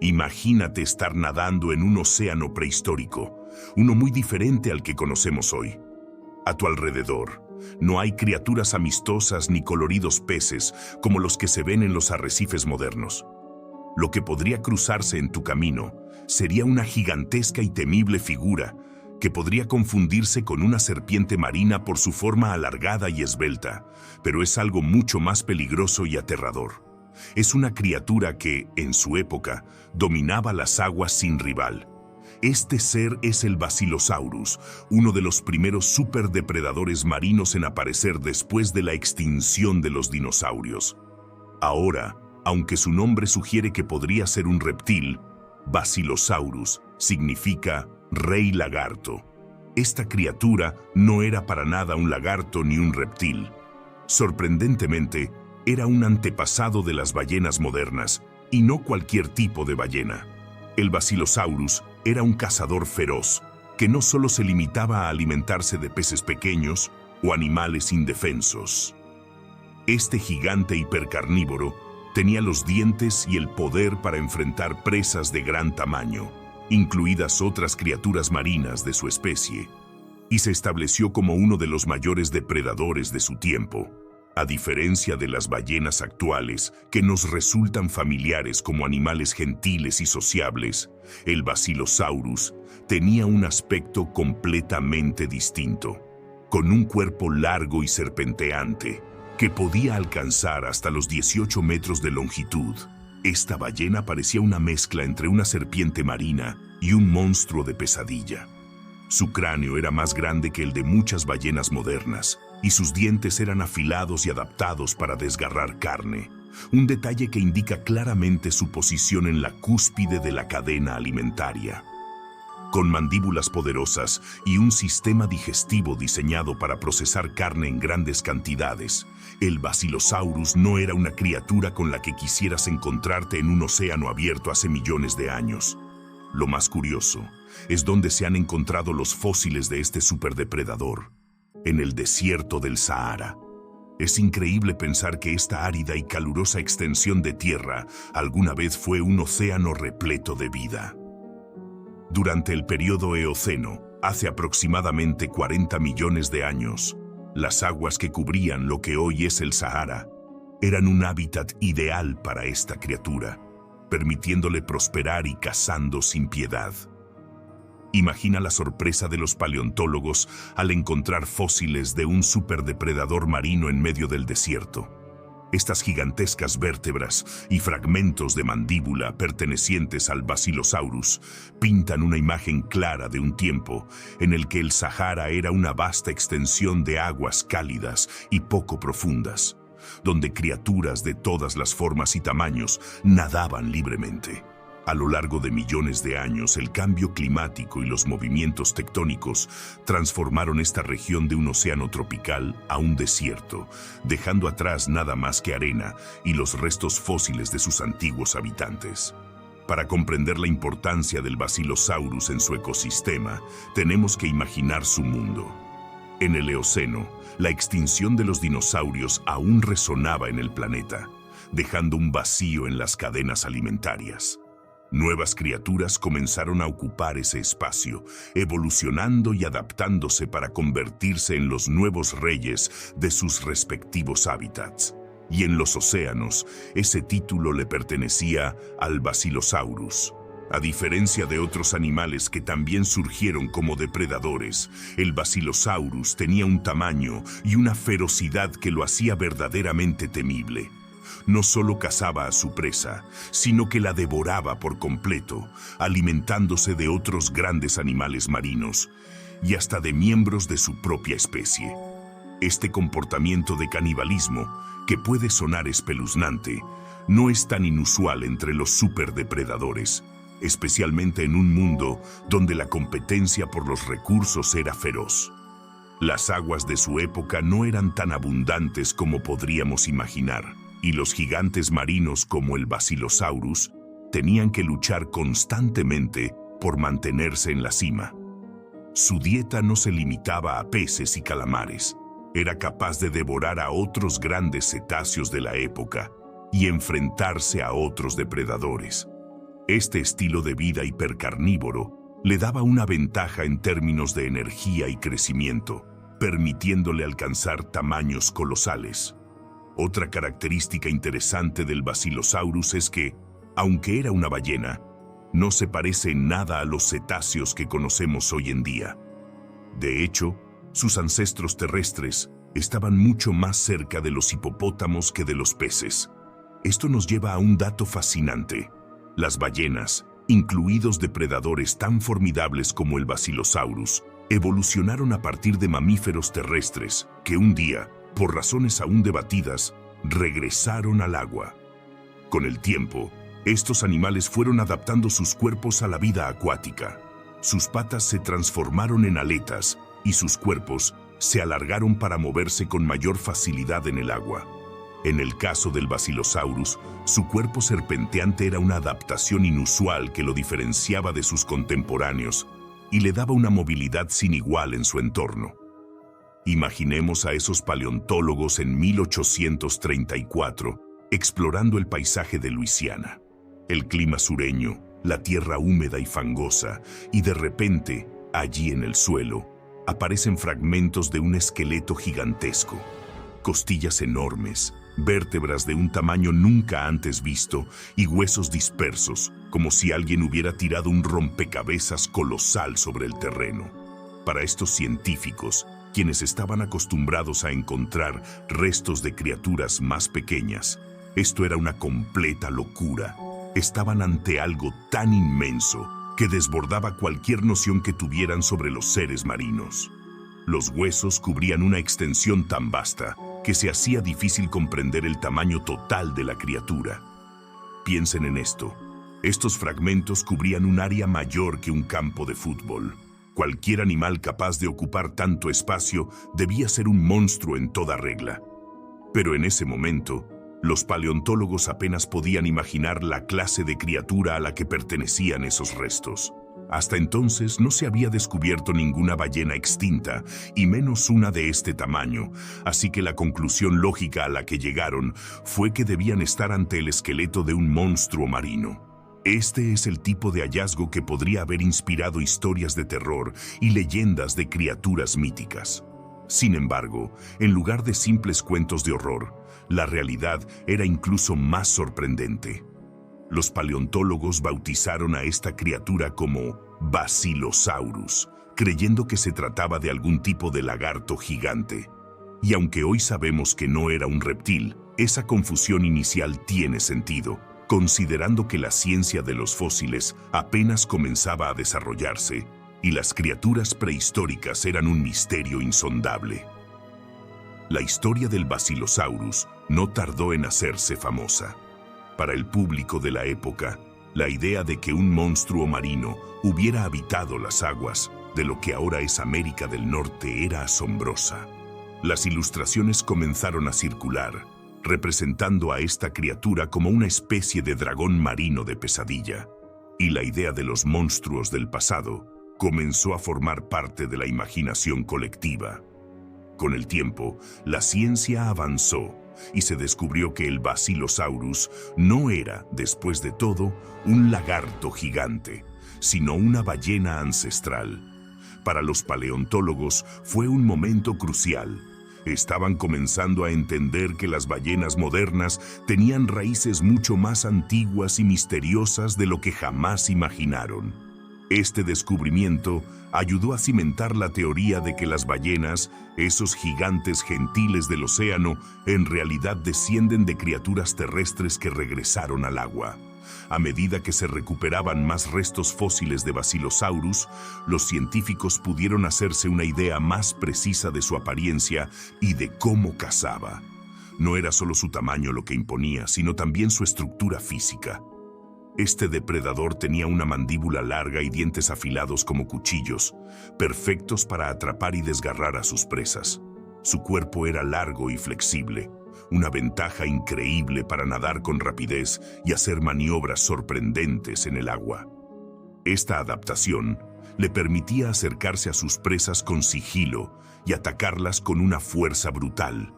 Imagínate estar nadando en un océano prehistórico, uno muy diferente al que conocemos hoy. A tu alrededor, no hay criaturas amistosas ni coloridos peces como los que se ven en los arrecifes modernos. Lo que podría cruzarse en tu camino sería una gigantesca y temible figura que podría confundirse con una serpiente marina por su forma alargada y esbelta, pero es algo mucho más peligroso y aterrador. Es una criatura que, en su época, dominaba las aguas sin rival. Este ser es el Basilosaurus, uno de los primeros superdepredadores marinos en aparecer después de la extinción de los dinosaurios. Ahora, aunque su nombre sugiere que podría ser un reptil, Basilosaurus significa rey lagarto. Esta criatura no era para nada un lagarto ni un reptil. Sorprendentemente, era un antepasado de las ballenas modernas, y no cualquier tipo de ballena. El Basilosaurus era un cazador feroz, que no solo se limitaba a alimentarse de peces pequeños o animales indefensos. Este gigante hipercarnívoro tenía los dientes y el poder para enfrentar presas de gran tamaño, incluidas otras criaturas marinas de su especie, y se estableció como uno de los mayores depredadores de su tiempo. A diferencia de las ballenas actuales, que nos resultan familiares como animales gentiles y sociables, el Basilosaurus tenía un aspecto completamente distinto, con un cuerpo largo y serpenteante, que podía alcanzar hasta los 18 metros de longitud. Esta ballena parecía una mezcla entre una serpiente marina y un monstruo de pesadilla. Su cráneo era más grande que el de muchas ballenas modernas, y sus dientes eran afilados y adaptados para desgarrar carne, un detalle que indica claramente su posición en la cúspide de la cadena alimentaria. Con mandíbulas poderosas y un sistema digestivo diseñado para procesar carne en grandes cantidades, el Basilosaurus no era una criatura con la que quisieras encontrarte en un océano abierto hace millones de años. Lo más curioso es dónde se han encontrado los fósiles de este superdepredador: en el desierto del Sahara. Es increíble pensar que esta árida y calurosa extensión de tierra alguna vez fue un océano repleto de vida. Durante el período Eoceno, hace aproximadamente 40 millones de años, las aguas que cubrían lo que hoy es el Sahara eran un hábitat ideal para esta criatura, permitiéndole prosperar y cazando sin piedad. Imagina la sorpresa de los paleontólogos al encontrar fósiles de un superdepredador marino en medio del desierto. Estas gigantescas vértebras y fragmentos de mandíbula pertenecientes al Basilosaurus pintan una imagen clara de un tiempo en el que el Sahara era una vasta extensión de aguas cálidas y poco profundas, donde criaturas de todas las formas y tamaños nadaban libremente. A lo largo de millones de años, el cambio climático y los movimientos tectónicos transformaron esta región de un océano tropical a un desierto, dejando atrás nada más que arena y los restos fósiles de sus antiguos habitantes. Para comprender la importancia del Basilosaurus en su ecosistema, tenemos que imaginar su mundo. En el Eoceno, la extinción de los dinosaurios aún resonaba en el planeta, dejando un vacío en las cadenas alimentarias. Nuevas criaturas comenzaron a ocupar ese espacio, evolucionando y adaptándose para convertirse en los nuevos reyes de sus respectivos hábitats. Y en los océanos, ese título le pertenecía al Basilosaurus. A diferencia de otros animales que también surgieron como depredadores, el Basilosaurus tenía un tamaño y una ferocidad que lo hacía verdaderamente temible. No solo cazaba a su presa, sino que la devoraba por completo, alimentándose de otros grandes animales marinos y hasta de miembros de su propia especie. Este comportamiento de canibalismo, que puede sonar espeluznante, no es tan inusual entre los superdepredadores, especialmente en un mundo donde la competencia por los recursos era feroz. Las aguas de su época no eran tan abundantes como podríamos imaginar, y los gigantes marinos como el Basilosaurus tenían que luchar constantemente por mantenerse en la cima. Su dieta no se limitaba a peces y calamares. Era capaz de devorar a otros grandes cetáceos de la época y enfrentarse a otros depredadores. Este estilo de vida hipercarnívoro le daba una ventaja en términos de energía y crecimiento, permitiéndole alcanzar tamaños colosales. Otra característica interesante del Basilosaurus es que, aunque era una ballena, no se parece en nada a los cetáceos que conocemos hoy en día. De hecho, sus ancestros terrestres estaban mucho más cerca de los hipopótamos que de los peces. Esto nos lleva a un dato fascinante. Las ballenas, incluidos depredadores tan formidables como el Basilosaurus, evolucionaron a partir de mamíferos terrestres que un día, por razones aún debatidas, regresaron al agua. Con el tiempo, estos animales fueron adaptando sus cuerpos a la vida acuática. Sus patas se transformaron en aletas y sus cuerpos se alargaron para moverse con mayor facilidad en el agua. En el caso del Basilosaurus, su cuerpo serpenteante era una adaptación inusual que lo diferenciaba de sus contemporáneos y le daba una movilidad sin igual en su entorno. Imaginemos a esos paleontólogos en 1834 explorando el paisaje de Luisiana. El clima sureño, la tierra húmeda y fangosa, y de repente, allí en el suelo, aparecen fragmentos de un esqueleto gigantesco. Costillas enormes, vértebras de un tamaño nunca antes visto y huesos dispersos, como si alguien hubiera tirado un rompecabezas colosal sobre el terreno. Para estos científicos, quienes estaban acostumbrados a encontrar restos de criaturas más pequeñas, esto era una completa locura. Estaban ante algo tan inmenso que desbordaba cualquier noción que tuvieran sobre los seres marinos. Los huesos cubrían una extensión tan vasta que se hacía difícil comprender el tamaño total de la criatura. Piensen en esto. Estos fragmentos cubrían un área mayor que un campo de fútbol. Cualquier animal capaz de ocupar tanto espacio debía ser un monstruo en toda regla. Pero en ese momento, los paleontólogos apenas podían imaginar la clase de criatura a la que pertenecían esos restos. Hasta entonces no se había descubierto ninguna ballena extinta, y menos una de este tamaño, así que la conclusión lógica a la que llegaron fue que debían estar ante el esqueleto de un monstruo marino. Este es el tipo de hallazgo que podría haber inspirado historias de terror y leyendas de criaturas míticas. Sin embargo, en lugar de simples cuentos de horror, la realidad era incluso más sorprendente. Los paleontólogos bautizaron a esta criatura como Basilosaurus, creyendo que se trataba de algún tipo de lagarto gigante. Y aunque hoy sabemos que no era un reptil, esa confusión inicial tiene sentido, considerando que la ciencia de los fósiles apenas comenzaba a desarrollarse y las criaturas prehistóricas eran un misterio insondable. La historia del Basilosaurus no tardó en hacerse famosa. Para el público de la época, la idea de que un monstruo marino hubiera habitado las aguas de lo que ahora es América del Norte era asombrosa. Las ilustraciones comenzaron a circular, representando a esta criatura como una especie de dragón marino de pesadilla, y la idea de los monstruos del pasado comenzó a formar parte de la imaginación colectiva. Con el tiempo, la ciencia avanzó y se descubrió que el Basilosaurus no era, después de todo, un lagarto gigante, sino una ballena ancestral. Para los paleontólogos fue un momento crucial. Estaban comenzando a entender que las ballenas modernas tenían raíces mucho más antiguas y misteriosas de lo que jamás imaginaron. Este descubrimiento ayudó a cimentar la teoría de que las ballenas, esos gigantes gentiles del océano, en realidad descienden de criaturas terrestres que regresaron al agua. A medida que se recuperaban más restos fósiles de Basilosaurus, los científicos pudieron hacerse una idea más precisa de su apariencia y de cómo cazaba. No era solo su tamaño lo que imponía, sino también su estructura física. Este depredador tenía una mandíbula larga y dientes afilados como cuchillos, perfectos para atrapar y desgarrar a sus presas. Su cuerpo era largo y flexible, una ventaja increíble para nadar con rapidez y hacer maniobras sorprendentes en el agua. Esta adaptación le permitía acercarse a sus presas con sigilo y atacarlas con una fuerza brutal.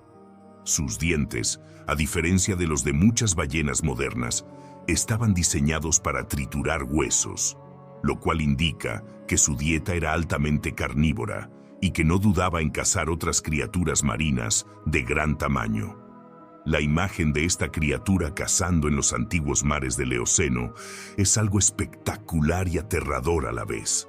Sus dientes, a diferencia de los de muchas ballenas modernas, estaban diseñados para triturar huesos, lo cual indica que su dieta era altamente carnívora y que no dudaba en cazar otras criaturas marinas de gran tamaño. La imagen de esta criatura cazando en los antiguos mares del Eoceno es algo espectacular y aterrador a la vez.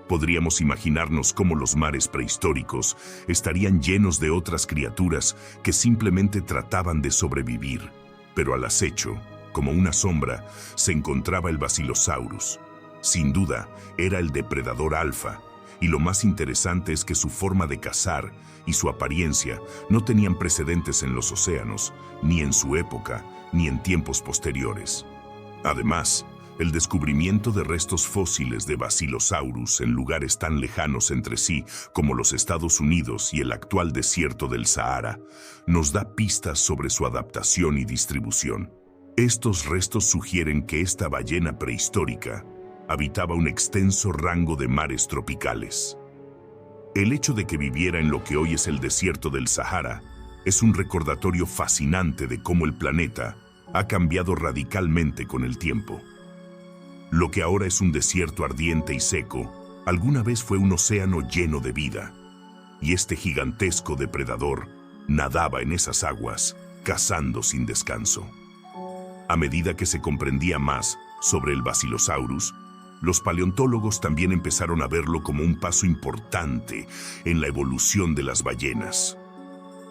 Podríamos imaginarnos cómo los mares prehistóricos estarían llenos de otras criaturas que simplemente trataban de sobrevivir, pero al acecho, como una sombra, se encontraba el Basilosaurus. Sin duda, era el depredador alfa, y lo más interesante es que su forma de cazar y su apariencia no tenían precedentes en los océanos, ni en su época, ni en tiempos posteriores. Además, el descubrimiento de restos fósiles de Basilosaurus en lugares tan lejanos entre sí como los Estados Unidos y el actual desierto del Sahara nos da pistas sobre su adaptación y distribución. Estos restos sugieren que esta ballena prehistórica habitaba un extenso rango de mares tropicales. El hecho de que viviera en lo que hoy es el desierto del Sahara es un recordatorio fascinante de cómo el planeta ha cambiado radicalmente con el tiempo. Lo que ahora es un desierto ardiente y seco, alguna vez fue un océano lleno de vida, y este gigantesco depredador nadaba en esas aguas, cazando sin descanso. A medida que se comprendía más sobre el Basilosaurus, los paleontólogos también empezaron a verlo como un paso importante en la evolución de las ballenas.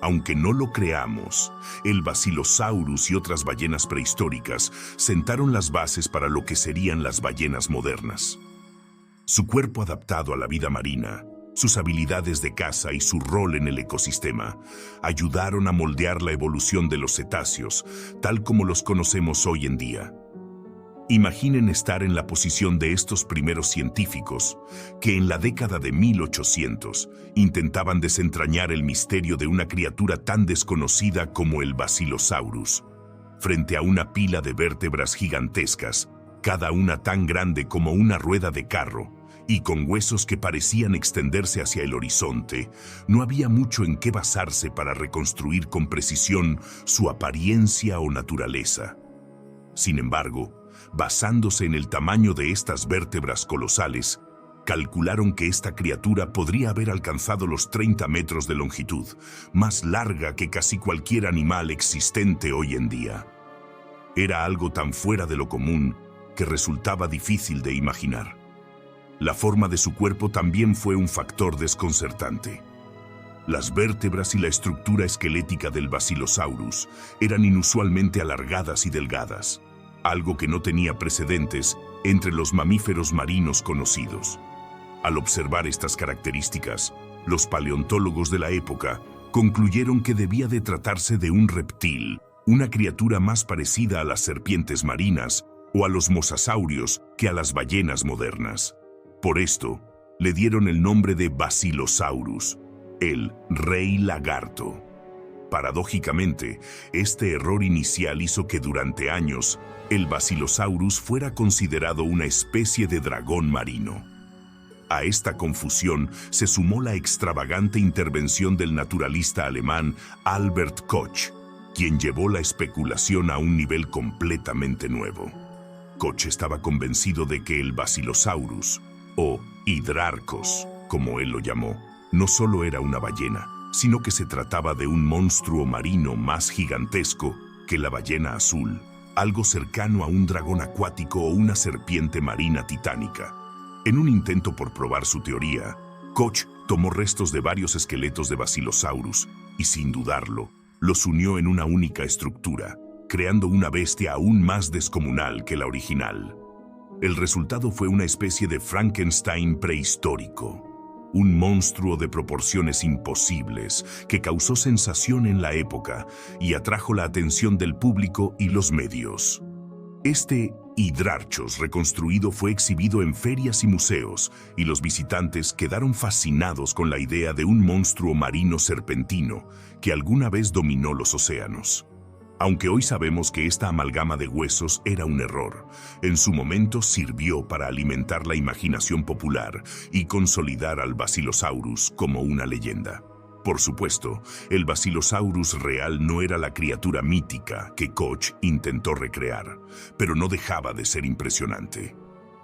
Aunque no lo creamos, el Basilosaurus y otras ballenas prehistóricas sentaron las bases para lo que serían las ballenas modernas. Su cuerpo adaptado a la vida marina, sus habilidades de caza y su rol en el ecosistema ayudaron a moldear la evolución de los cetáceos, tal como los conocemos hoy en día. Imaginen estar en la posición de estos primeros científicos que en la década de 1800 intentaban desentrañar el misterio de una criatura tan desconocida como el Basilosaurus, frente a una pila de vértebras gigantescas, cada una tan grande como una rueda de carro, y con huesos que parecían extenderse hacia el horizonte. No había mucho en qué basarse para reconstruir con precisión su apariencia o naturaleza. Sin embargo, basándose en el tamaño de estas vértebras colosales, calcularon que esta criatura podría haber alcanzado los 30 metros de longitud, más larga que casi cualquier animal existente hoy en día. Era algo tan fuera de lo común que resultaba difícil de imaginar. La forma de su cuerpo también fue un factor desconcertante. Las vértebras y la estructura esquelética del Basilosaurus eran inusualmente alargadas y delgadas, algo que no tenía precedentes entre los mamíferos marinos conocidos. Al observar estas características, los paleontólogos de la época concluyeron que debía de tratarse de un reptil, una criatura más parecida a las serpientes marinas o a los mosasaurios que a las ballenas modernas. Por esto, le dieron el nombre de Basilosaurus, el rey lagarto. Paradójicamente, este error inicial hizo que durante años el Basilosaurus fuera considerado una especie de dragón marino. A esta confusión se sumó la extravagante intervención del naturalista alemán Albert Koch, quien llevó la especulación a un nivel completamente nuevo. Koch estaba convencido de que el Basilosaurus, o Hydrarchos, como él lo llamó, no solo era una ballena, sino que se trataba de un monstruo marino más gigantesco que la ballena azul, algo cercano a un dragón acuático o una serpiente marina titánica. En un intento por probar su teoría, Koch tomó restos de varios esqueletos de Basilosaurus y, sin dudarlo, los unió en una única estructura, creando una bestia aún más descomunal que la original. El resultado fue una especie de Frankenstein prehistórico, un monstruo de proporciones imposibles que causó sensación en la época y atrajo la atención del público y los medios. Este Hydrarchos reconstruido fue exhibido en ferias y museos, y los visitantes quedaron fascinados con la idea de un monstruo marino serpentino que alguna vez dominó los océanos. Aunque hoy sabemos que esta amalgama de huesos era un error, en su momento sirvió para alimentar la imaginación popular y consolidar al Basilosaurus como una leyenda. Por supuesto, el Basilosaurus real no era la criatura mítica que Koch intentó recrear, pero no dejaba de ser impresionante.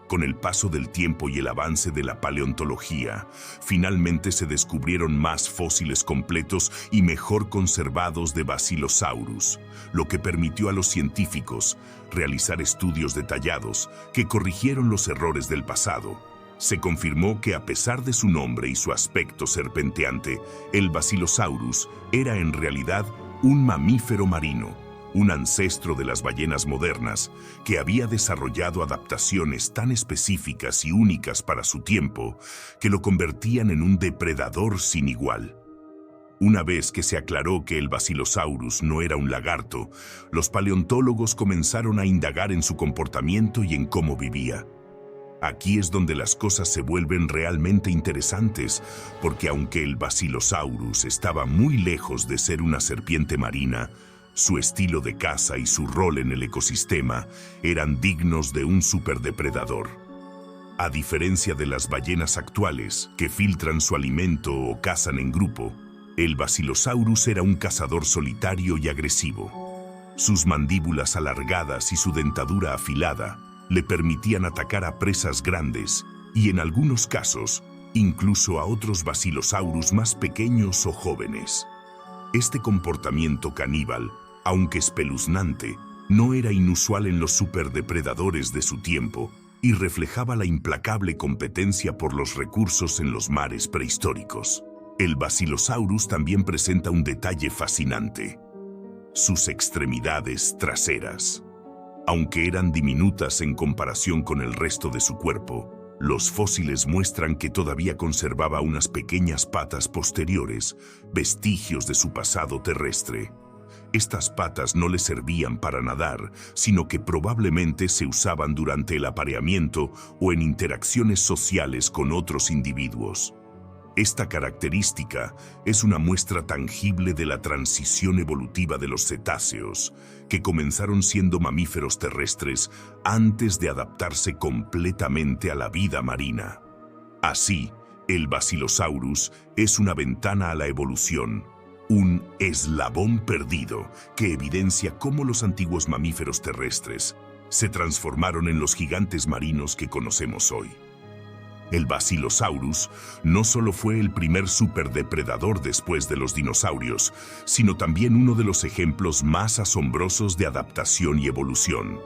Con el paso del tiempo y el avance de la paleontología, finalmente se descubrieron más fósiles completos y mejor conservados de Basilosaurus, lo que permitió a los científicos realizar estudios detallados que corrigieron los errores del pasado. Se confirmó que a pesar de su nombre y su aspecto serpenteante, el Basilosaurus era en realidad un mamífero marino, un ancestro de las ballenas modernas que había desarrollado adaptaciones tan específicas y únicas para su tiempo que lo convertían en un depredador sin igual. Una vez que se aclaró que el Basilosaurus no era un lagarto, los paleontólogos comenzaron a indagar en su comportamiento y en cómo vivía. Aquí es donde las cosas se vuelven realmente interesantes, porque aunque el Basilosaurus estaba muy lejos de ser una serpiente marina, su estilo de caza y su rol en el ecosistema eran dignos de un superdepredador. A diferencia de las ballenas actuales, que filtran su alimento o cazan en grupo, el Basilosaurus era un cazador solitario y agresivo. Sus mandíbulas alargadas y su dentadura afilada le permitían atacar a presas grandes y, en algunos casos, incluso a otros Basilosaurus más pequeños o jóvenes. Este comportamiento caníbal, aunque espeluznante, no era inusual en los superdepredadores de su tiempo y reflejaba la implacable competencia por los recursos en los mares prehistóricos. El Basilosaurus también presenta un detalle fascinante: sus extremidades traseras. Aunque eran diminutas en comparación con el resto de su cuerpo, los fósiles muestran que todavía conservaba unas pequeñas patas posteriores, vestigios de su pasado terrestre. Estas patas no le servían para nadar, sino que probablemente se usaban durante el apareamiento o en interacciones sociales con otros individuos. Esta característica es una muestra tangible de la transición evolutiva de los cetáceos, que comenzaron siendo mamíferos terrestres antes de adaptarse completamente a la vida marina. Así, el Basilosaurus es una ventana a la evolución, un eslabón perdido que evidencia cómo los antiguos mamíferos terrestres se transformaron en los gigantes marinos que conocemos hoy. El Basilosaurus no solo fue el primer superdepredador después de los dinosaurios, sino también uno de los ejemplos más asombrosos de adaptación y evolución.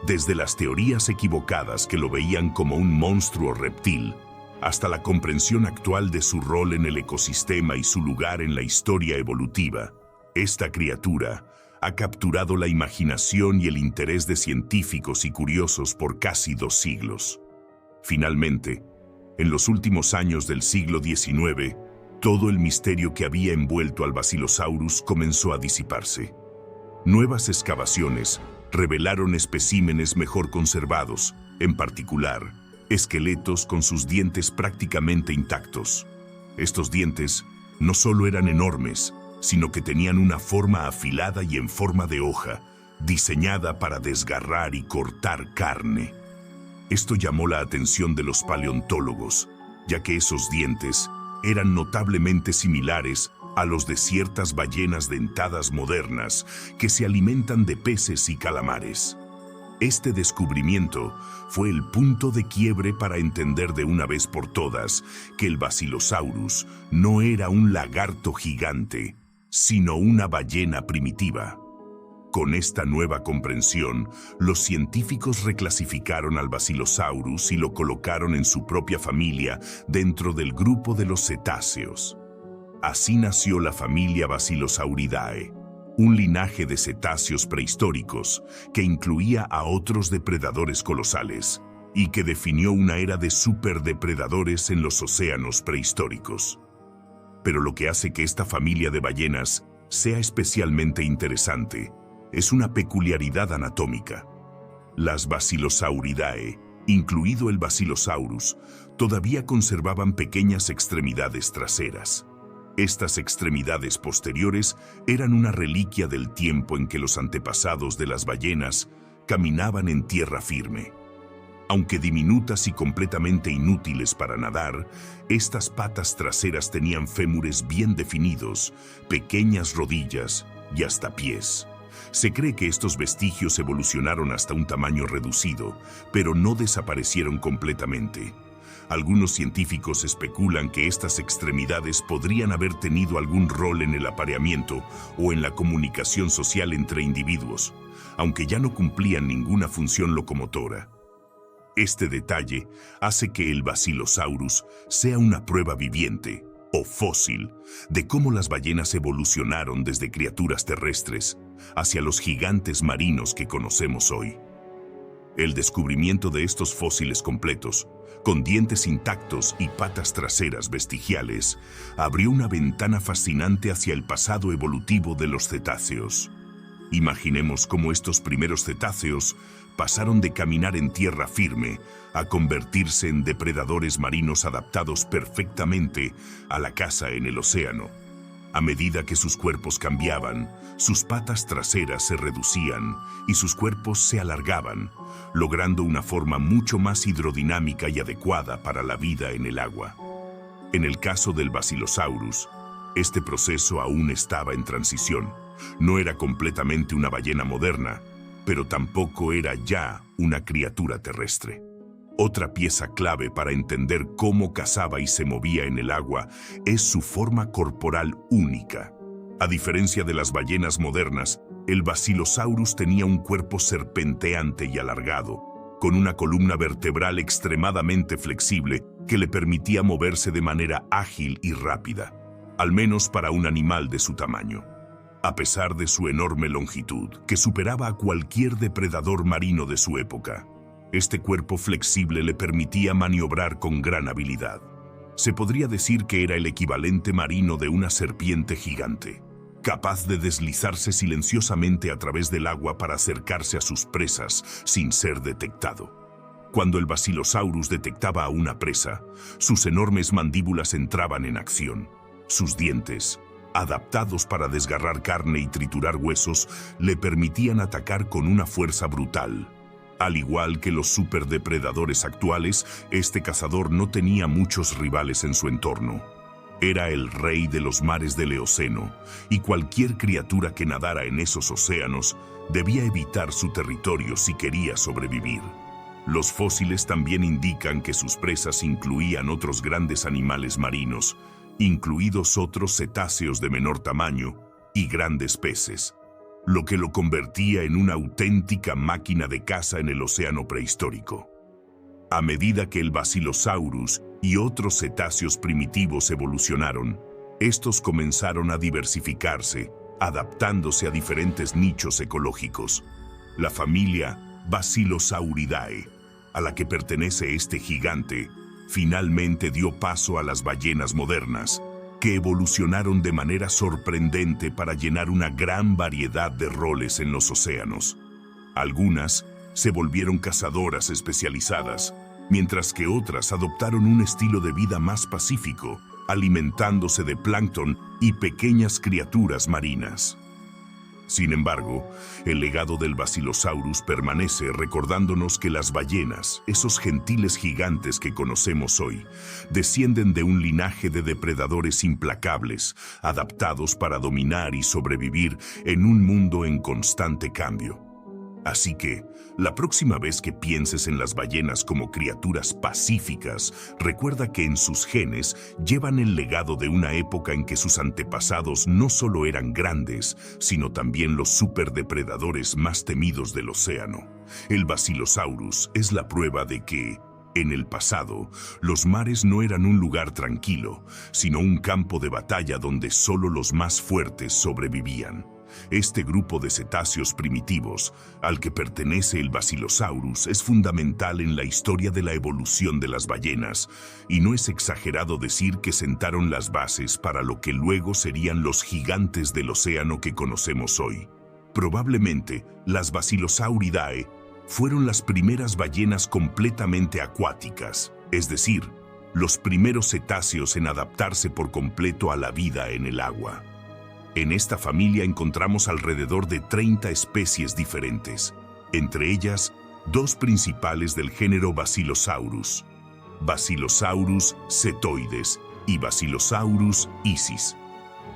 Desde las teorías equivocadas que lo veían como un monstruo reptil, hasta la comprensión actual de su rol en el ecosistema y su lugar en la historia evolutiva, esta criatura ha capturado la imaginación y el interés de científicos y curiosos por casi 2 siglos. Finalmente, en los últimos años del siglo XIX, todo el misterio que había envuelto al Basilosaurus comenzó a disiparse. Nuevas excavaciones revelaron especímenes mejor conservados, en particular, esqueletos con sus dientes prácticamente intactos. Estos dientes no solo eran enormes, sino que tenían una forma afilada y en forma de hoja, diseñada para desgarrar y cortar carne. Esto llamó la atención de los paleontólogos, ya que esos dientes eran notablemente similares a los de ciertas ballenas dentadas modernas que se alimentan de peces y calamares. Este descubrimiento fue el punto de quiebre para entender de una vez por todas que el Basilosaurus no era un lagarto gigante, sino una ballena primitiva. Con esta nueva comprensión, los científicos reclasificaron al Basilosaurus y lo colocaron en su propia familia dentro del grupo de los cetáceos. Así nació la familia Basilosauridae, un linaje de cetáceos prehistóricos que incluía a otros depredadores colosales y que definió una era de superdepredadores en los océanos prehistóricos. Pero lo que hace que esta familia de ballenas sea especialmente interesante es una peculiaridad anatómica. Las Basilosauridae, incluido el Basilosaurus, todavía conservaban pequeñas extremidades traseras. Estas extremidades posteriores eran una reliquia del tiempo en que los antepasados de las ballenas caminaban en tierra firme. Aunque diminutas y completamente inútiles para nadar, estas patas traseras tenían fémures bien definidos, pequeñas rodillas y hasta pies. Se cree que estos vestigios evolucionaron hasta un tamaño reducido, pero no desaparecieron completamente. Algunos científicos especulan que estas extremidades podrían haber tenido algún rol en el apareamiento o en la comunicación social entre individuos, aunque ya no cumplían ninguna función locomotora. Este detalle hace que el Basilosaurus sea una prueba viviente, o fósil, de cómo las ballenas evolucionaron desde criaturas terrestres hacia los gigantes marinos que conocemos hoy. El descubrimiento de estos fósiles completos, con dientes intactos y patas traseras vestigiales, abrió una ventana fascinante hacia el pasado evolutivo de los cetáceos. Imaginemos cómo estos primeros cetáceos pasaron de caminar en tierra firme a convertirse en depredadores marinos adaptados perfectamente a la caza en el océano. A medida que sus cuerpos cambiaban, sus patas traseras se reducían y sus cuerpos se alargaban, logrando una forma mucho más hidrodinámica y adecuada para la vida en el agua. En el caso del Basilosaurus, este proceso aún estaba en transición. No era completamente una ballena moderna, pero tampoco era ya una criatura terrestre. Otra pieza clave para entender cómo cazaba y se movía en el agua es su forma corporal única. A diferencia de las ballenas modernas, el Basilosaurus tenía un cuerpo serpenteante y alargado, con una columna vertebral extremadamente flexible que le permitía moverse de manera ágil y rápida, al menos para un animal de su tamaño. A pesar de su enorme longitud, que superaba a cualquier depredador marino de su época, este cuerpo flexible le permitía maniobrar con gran habilidad. Se podría decir que era el equivalente marino de una serpiente gigante, capaz de deslizarse silenciosamente a través del agua para acercarse a sus presas sin ser detectado. Cuando el Basilosaurus detectaba a una presa, sus enormes mandíbulas entraban en acción. Sus dientes, adaptados para desgarrar carne y triturar huesos, le permitían atacar con una fuerza brutal. Al igual que los superdepredadores actuales, este cazador no tenía muchos rivales en su entorno. Era el rey de los mares del Eoceno, y cualquier criatura que nadara en esos océanos debía evitar su territorio si quería sobrevivir. Los fósiles también indican que sus presas incluían otros grandes animales marinos, incluidos otros cetáceos de menor tamaño y grandes peces, lo que lo convertía en una auténtica máquina de caza en el océano prehistórico. A medida que el Basilosaurus y otros cetáceos primitivos evolucionaron, estos comenzaron a diversificarse, adaptándose a diferentes nichos ecológicos. La familia Basilosauridae, a la que pertenece este gigante, finalmente dio paso a las ballenas modernas, que evolucionaron de manera sorprendente para llenar una gran variedad de roles en los océanos. Algunas se volvieron cazadoras especializadas, mientras que otras adoptaron un estilo de vida más pacífico, alimentándose de plancton y pequeñas criaturas marinas. Sin embargo, el legado del Basilosaurus permanece recordándonos que las ballenas, esos gentiles gigantes que conocemos hoy, descienden de un linaje de depredadores implacables, adaptados para dominar y sobrevivir en un mundo en constante cambio. Así que, la próxima vez que pienses en las ballenas como criaturas pacíficas, recuerda que en sus genes llevan el legado de una época en que sus antepasados no solo eran grandes, sino también los superdepredadores más temidos del océano. El Basilosaurus es la prueba de que, en el pasado, los mares no eran un lugar tranquilo, sino un campo de batalla donde solo los más fuertes sobrevivían. Este grupo de cetáceos primitivos, al que pertenece el Basilosaurus, es fundamental en la historia de la evolución de las ballenas, y no es exagerado decir que sentaron las bases para lo que luego serían los gigantes del océano que conocemos hoy. Probablemente, las Basilosauridae fueron las primeras ballenas completamente acuáticas, es decir, los primeros cetáceos en adaptarse por completo a la vida en el agua. En esta familia encontramos alrededor de 30 especies diferentes, entre ellas dos principales del género Basilosaurus: Basilosaurus cetoides y Basilosaurus isis.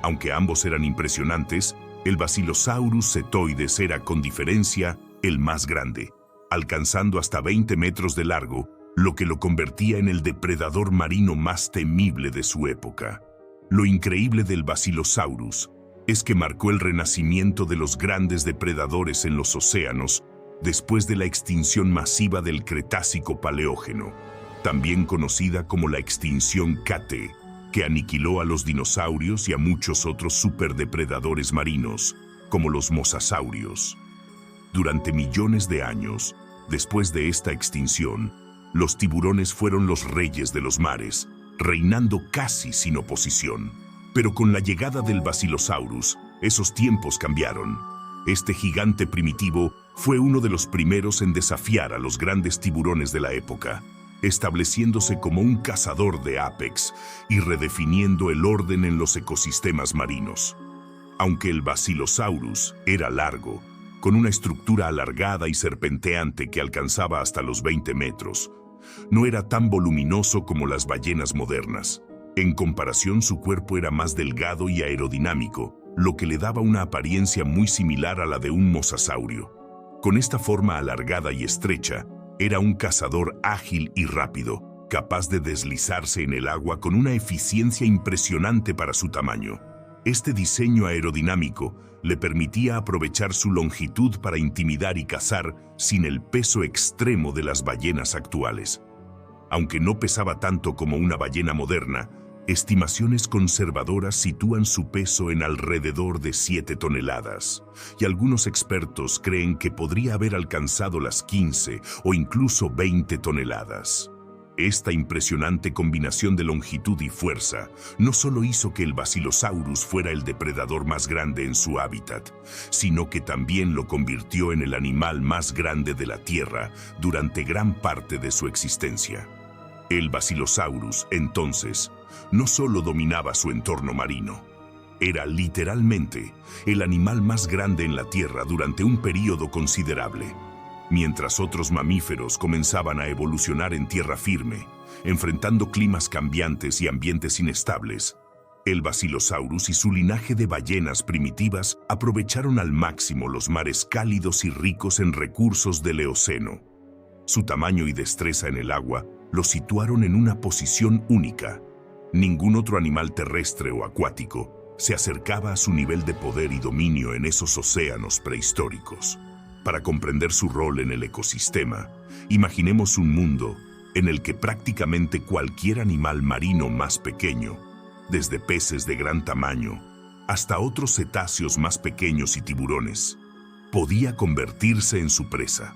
Aunque ambos eran impresionantes, el Basilosaurus cetoides era con diferencia el más grande, alcanzando hasta 20 metros de largo, lo que lo convertía en el depredador marino más temible de su época. Lo increíble del Basilosaurus es que marcó el renacimiento de los grandes depredadores en los océanos después de la extinción masiva del Cretácico-Paleógeno, también conocida como la extinción KT, que aniquiló a los dinosaurios y a muchos otros superdepredadores marinos, como los mosasaurios. Durante millones de años, después de esta extinción, los tiburones fueron los reyes de los mares, reinando casi sin oposición. Pero con la llegada del Basilosaurus, esos tiempos cambiaron. Este gigante primitivo fue uno de los primeros en desafiar a los grandes tiburones de la época, estableciéndose como un cazador de apex y redefiniendo el orden en los ecosistemas marinos. Aunque el Basilosaurus era largo, con una estructura alargada y serpenteante que alcanzaba hasta los 20 metros, no era tan voluminoso como las ballenas modernas. En comparación, su cuerpo era más delgado y aerodinámico, lo que le daba una apariencia muy similar a la de un mosasaurio. Con esta forma alargada y estrecha, era un cazador ágil y rápido, capaz de deslizarse en el agua con una eficiencia impresionante para su tamaño. Este diseño aerodinámico le permitía aprovechar su longitud para intimidar y cazar sin el peso extremo de las ballenas actuales. Aunque no pesaba tanto como una ballena moderna, estimaciones conservadoras sitúan su peso en alrededor de 7 toneladas, y algunos expertos creen que podría haber alcanzado las 15 o incluso 20 toneladas. Esta impresionante combinación de longitud y fuerza no solo hizo que el Basilosaurus fuera el depredador más grande en su hábitat, sino que también lo convirtió en el animal más grande de la Tierra durante gran parte de su existencia. El Basilosaurus, entonces, no solo dominaba su entorno marino, era literalmente el animal más grande en la Tierra durante un período considerable. Mientras otros mamíferos comenzaban a evolucionar en tierra firme, enfrentando climas cambiantes y ambientes inestables, el Basilosaurus y su linaje de ballenas primitivas aprovecharon al máximo los mares cálidos y ricos en recursos del Eoceno. Su tamaño y destreza en el agua lo situaron en una posición única. Ningún otro animal terrestre o acuático se acercaba a su nivel de poder y dominio en esos océanos prehistóricos. Para comprender su rol en el ecosistema, imaginemos un mundo en el que prácticamente cualquier animal marino más pequeño, desde peces de gran tamaño hasta otros cetáceos más pequeños y tiburones, podía convertirse en su presa.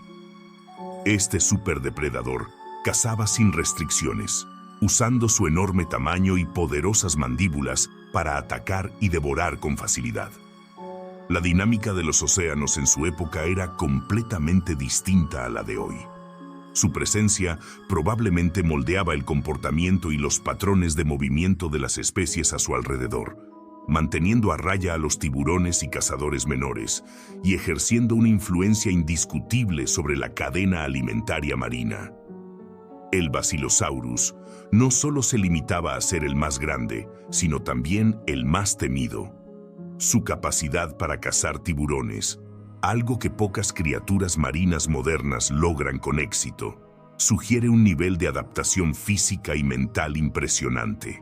Este superdepredador cazaba sin restricciones, usando su enorme tamaño y poderosas mandíbulas para atacar y devorar con facilidad. La dinámica de los océanos en su época era completamente distinta a la de hoy. Su presencia probablemente moldeaba el comportamiento y los patrones de movimiento de las especies a su alrededor, manteniendo a raya a los tiburones y cazadores menores y ejerciendo una influencia indiscutible sobre la cadena alimentaria marina. El Basilosaurus no solo se limitaba a ser el más grande, sino también el más temido. Su capacidad para cazar tiburones, algo que pocas criaturas marinas modernas logran con éxito, sugiere un nivel de adaptación física y mental impresionante.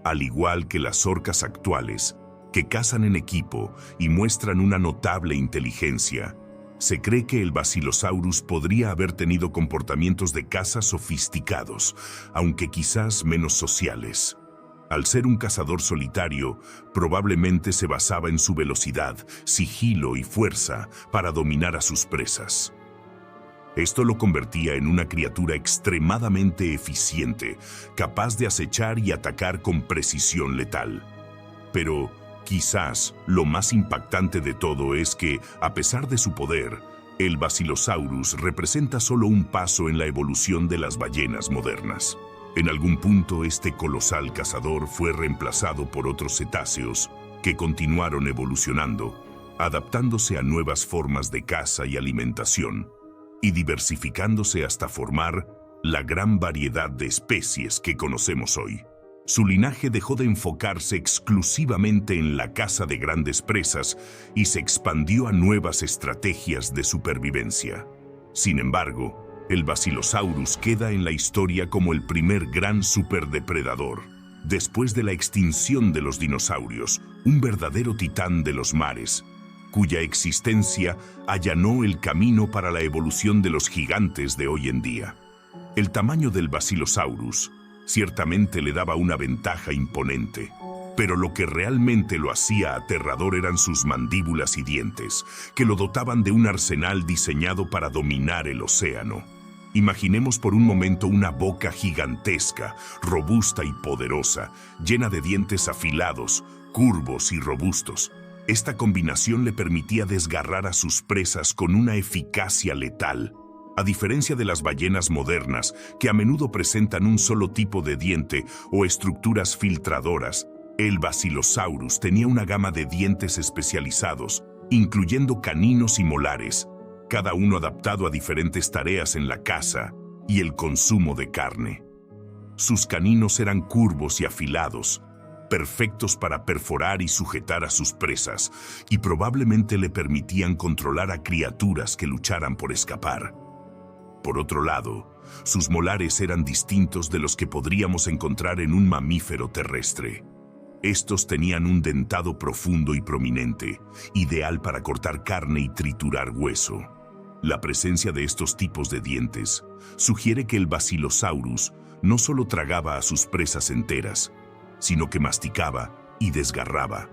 Al igual que las orcas actuales, que cazan en equipo y muestran una notable inteligencia, se cree que el Basilosaurus podría haber tenido comportamientos de caza sofisticados, aunque quizás menos sociales. Al ser un cazador solitario, probablemente se basaba en su velocidad, sigilo y fuerza para dominar a sus presas. Esto lo convertía en una criatura extremadamente eficiente, capaz de acechar y atacar con precisión letal. Pero quizás lo más impactante de todo es que, a pesar de su poder, el Basilosaurus representa solo un paso en la evolución de las ballenas modernas. En algún punto, este colosal cazador fue reemplazado por otros cetáceos que continuaron evolucionando, adaptándose a nuevas formas de caza y alimentación, y diversificándose hasta formar la gran variedad de especies que conocemos hoy. Su linaje dejó de enfocarse exclusivamente en la caza de grandes presas y se expandió a nuevas estrategias de supervivencia. Sin embargo, el Basilosaurus queda en la historia como el primer gran superdepredador. Después de la extinción de los dinosaurios, un verdadero titán de los mares, cuya existencia allanó el camino para la evolución de los gigantes de hoy en día. El tamaño del Basilosaurus ciertamente le daba una ventaja imponente, pero lo que realmente lo hacía aterrador eran sus mandíbulas y dientes, que lo dotaban de un arsenal diseñado para dominar el océano. Imaginemos por un momento una boca gigantesca, robusta y poderosa, llena de dientes afilados, curvos y robustos. Esta combinación le permitía desgarrar a sus presas con una eficacia letal. A diferencia de las ballenas modernas, que a menudo presentan un solo tipo de diente o estructuras filtradoras, el Basilosaurus tenía una gama de dientes especializados, incluyendo caninos y molares, cada uno adaptado a diferentes tareas en la caza y el consumo de carne. Sus caninos eran curvos y afilados, perfectos para perforar y sujetar a sus presas, y probablemente le permitían controlar a criaturas que lucharan por escapar. Por otro lado, sus molares eran distintos de los que podríamos encontrar en un mamífero terrestre. Estos tenían un dentado profundo y prominente, ideal para cortar carne y triturar hueso. La presencia de estos tipos de dientes sugiere que el Basilosaurus no solo tragaba a sus presas enteras, sino que masticaba y desgarraba,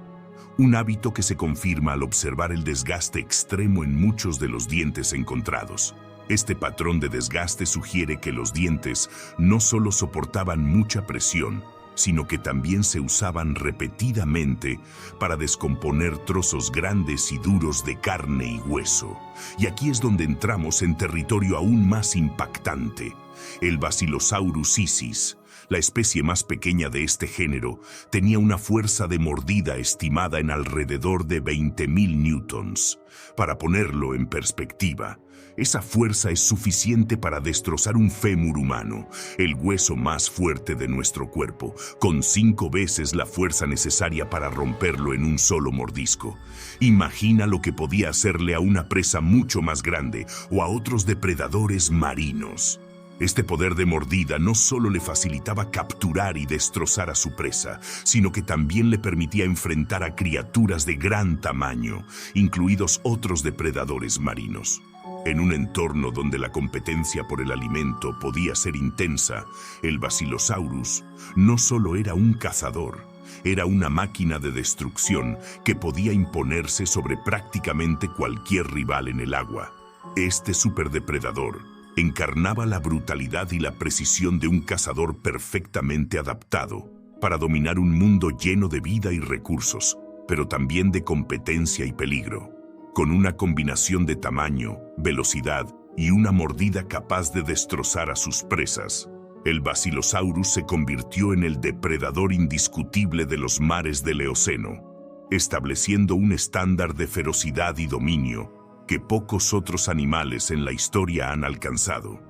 un hábito que se confirma al observar el desgaste extremo en muchos de los dientes encontrados. Este patrón de desgaste sugiere que los dientes no solo soportaban mucha presión, sino que también se usaban repetidamente para descomponer trozos grandes y duros de carne y hueso. Y aquí es donde entramos en territorio aún más impactante. El Basilosaurus isis, la especie más pequeña de este género, tenía una fuerza de mordida estimada en alrededor de 20.000 newtons. Para ponerlo en perspectiva, esa fuerza es suficiente para destrozar un fémur humano, el hueso más fuerte de nuestro cuerpo, con 5 veces la fuerza necesaria para romperlo en un solo mordisco. Imagina lo que podía hacerle a una presa mucho más grande o a otros depredadores marinos. Este poder de mordida no solo le facilitaba capturar y destrozar a su presa, sino que también le permitía enfrentar a criaturas de gran tamaño, incluidos otros depredadores marinos. En un entorno donde la competencia por el alimento podía ser intensa, el Basilosaurus no solo era un cazador, era una máquina de destrucción que podía imponerse sobre prácticamente cualquier rival en el agua. Este superdepredador encarnaba la brutalidad y la precisión de un cazador perfectamente adaptado para dominar un mundo lleno de vida y recursos, pero también de competencia y peligro. Con una combinación de tamaño, velocidad y una mordida capaz de destrozar a sus presas, el Basilosaurus se convirtió en el depredador indiscutible de los mares del Eoceno, estableciendo un estándar de ferocidad y dominio que pocos otros animales en la historia han alcanzado.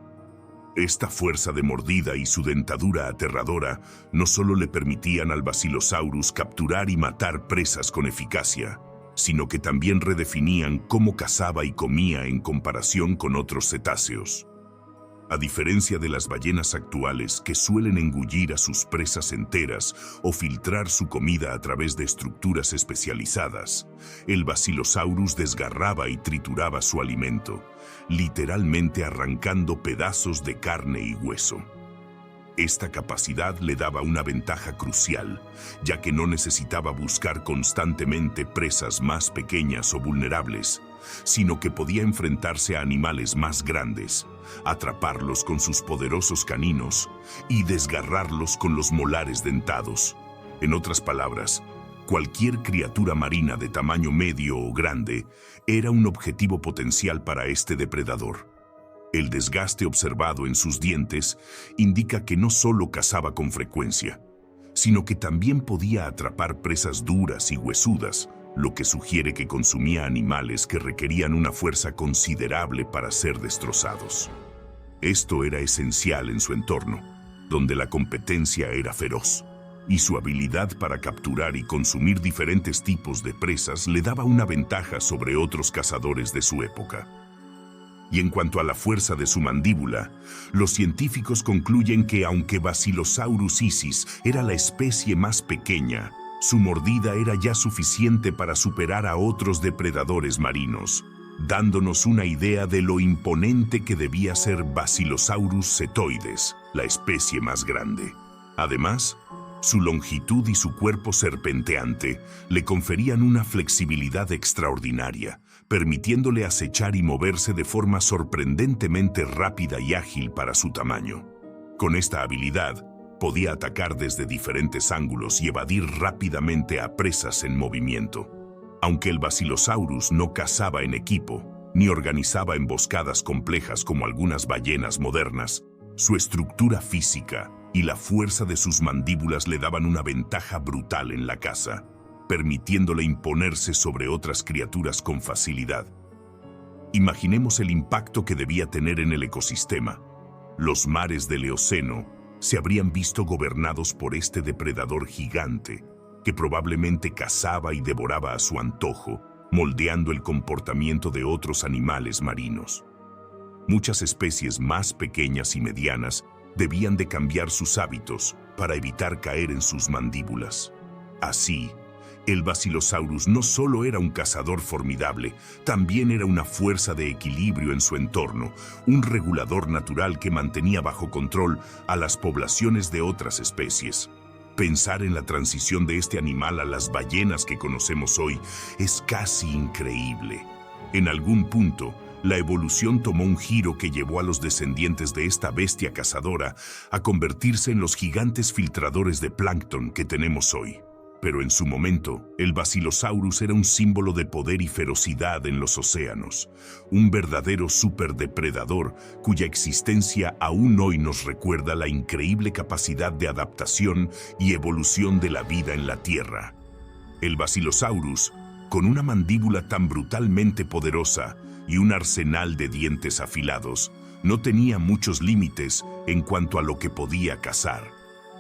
Esta fuerza de mordida y su dentadura aterradora no solo le permitían al Basilosaurus capturar y matar presas con eficacia, sino que también redefinían cómo cazaba y comía en comparación con otros cetáceos. A diferencia de las ballenas actuales que suelen engullir a sus presas enteras o filtrar su comida a través de estructuras especializadas, el Basilosaurus desgarraba y trituraba su alimento, literalmente arrancando pedazos de carne y hueso. Esta capacidad le daba una ventaja crucial, ya que no necesitaba buscar constantemente presas más pequeñas o vulnerables, sino que podía enfrentarse a animales más grandes, atraparlos con sus poderosos caninos y desgarrarlos con los molares dentados. En otras palabras, cualquier criatura marina de tamaño medio o grande era un objetivo potencial para este depredador. El desgaste observado en sus dientes indica que no solo cazaba con frecuencia, sino que también podía atrapar presas duras y huesudas, lo que sugiere que consumía animales que requerían una fuerza considerable para ser destrozados. Esto era esencial en su entorno, donde la competencia era feroz, y su habilidad para capturar y consumir diferentes tipos de presas le daba una ventaja sobre otros cazadores de su época. Y en cuanto a la fuerza de su mandíbula, los científicos concluyen que aunque Basilosaurus isis era la especie más pequeña, su mordida era ya suficiente para superar a otros depredadores marinos, dándonos una idea de lo imponente que debía ser Basilosaurus cetoides, la especie más grande. Además, su longitud y su cuerpo serpenteante le conferían una flexibilidad extraordinaria, permitiéndole acechar y moverse de forma sorprendentemente rápida y ágil para su tamaño. Con esta habilidad, podía atacar desde diferentes ángulos y evadir rápidamente a presas en movimiento. Aunque el Basilosaurus no cazaba en equipo, ni organizaba emboscadas complejas como algunas ballenas modernas, su estructura física y la fuerza de sus mandíbulas le daban una ventaja brutal en la caza, permitiéndole imponerse sobre otras criaturas con facilidad. Imaginemos el impacto que debía tener en el ecosistema. Los mares del Eoceno se habrían visto gobernados por este depredador gigante, que probablemente cazaba y devoraba a su antojo, moldeando el comportamiento de otros animales marinos. Muchas especies más pequeñas y medianas debían de cambiar sus hábitos para evitar caer en sus mandíbulas. Así, el Basilosaurus no solo era un cazador formidable, también era una fuerza de equilibrio en su entorno, un regulador natural que mantenía bajo control a las poblaciones de otras especies. Pensar en la transición de este animal a las ballenas que conocemos hoy es casi increíble. En algún punto, la evolución tomó un giro que llevó a los descendientes de esta bestia cazadora a convertirse en los gigantes filtradores de plancton que tenemos hoy. Pero en su momento, el Basilosaurus era un símbolo de poder y ferocidad en los océanos, un verdadero superdepredador cuya existencia aún hoy nos recuerda la increíble capacidad de adaptación y evolución de la vida en la Tierra. El Basilosaurus, con una mandíbula tan brutalmente poderosa y un arsenal de dientes afilados, no tenía muchos límites en cuanto a lo que podía cazar.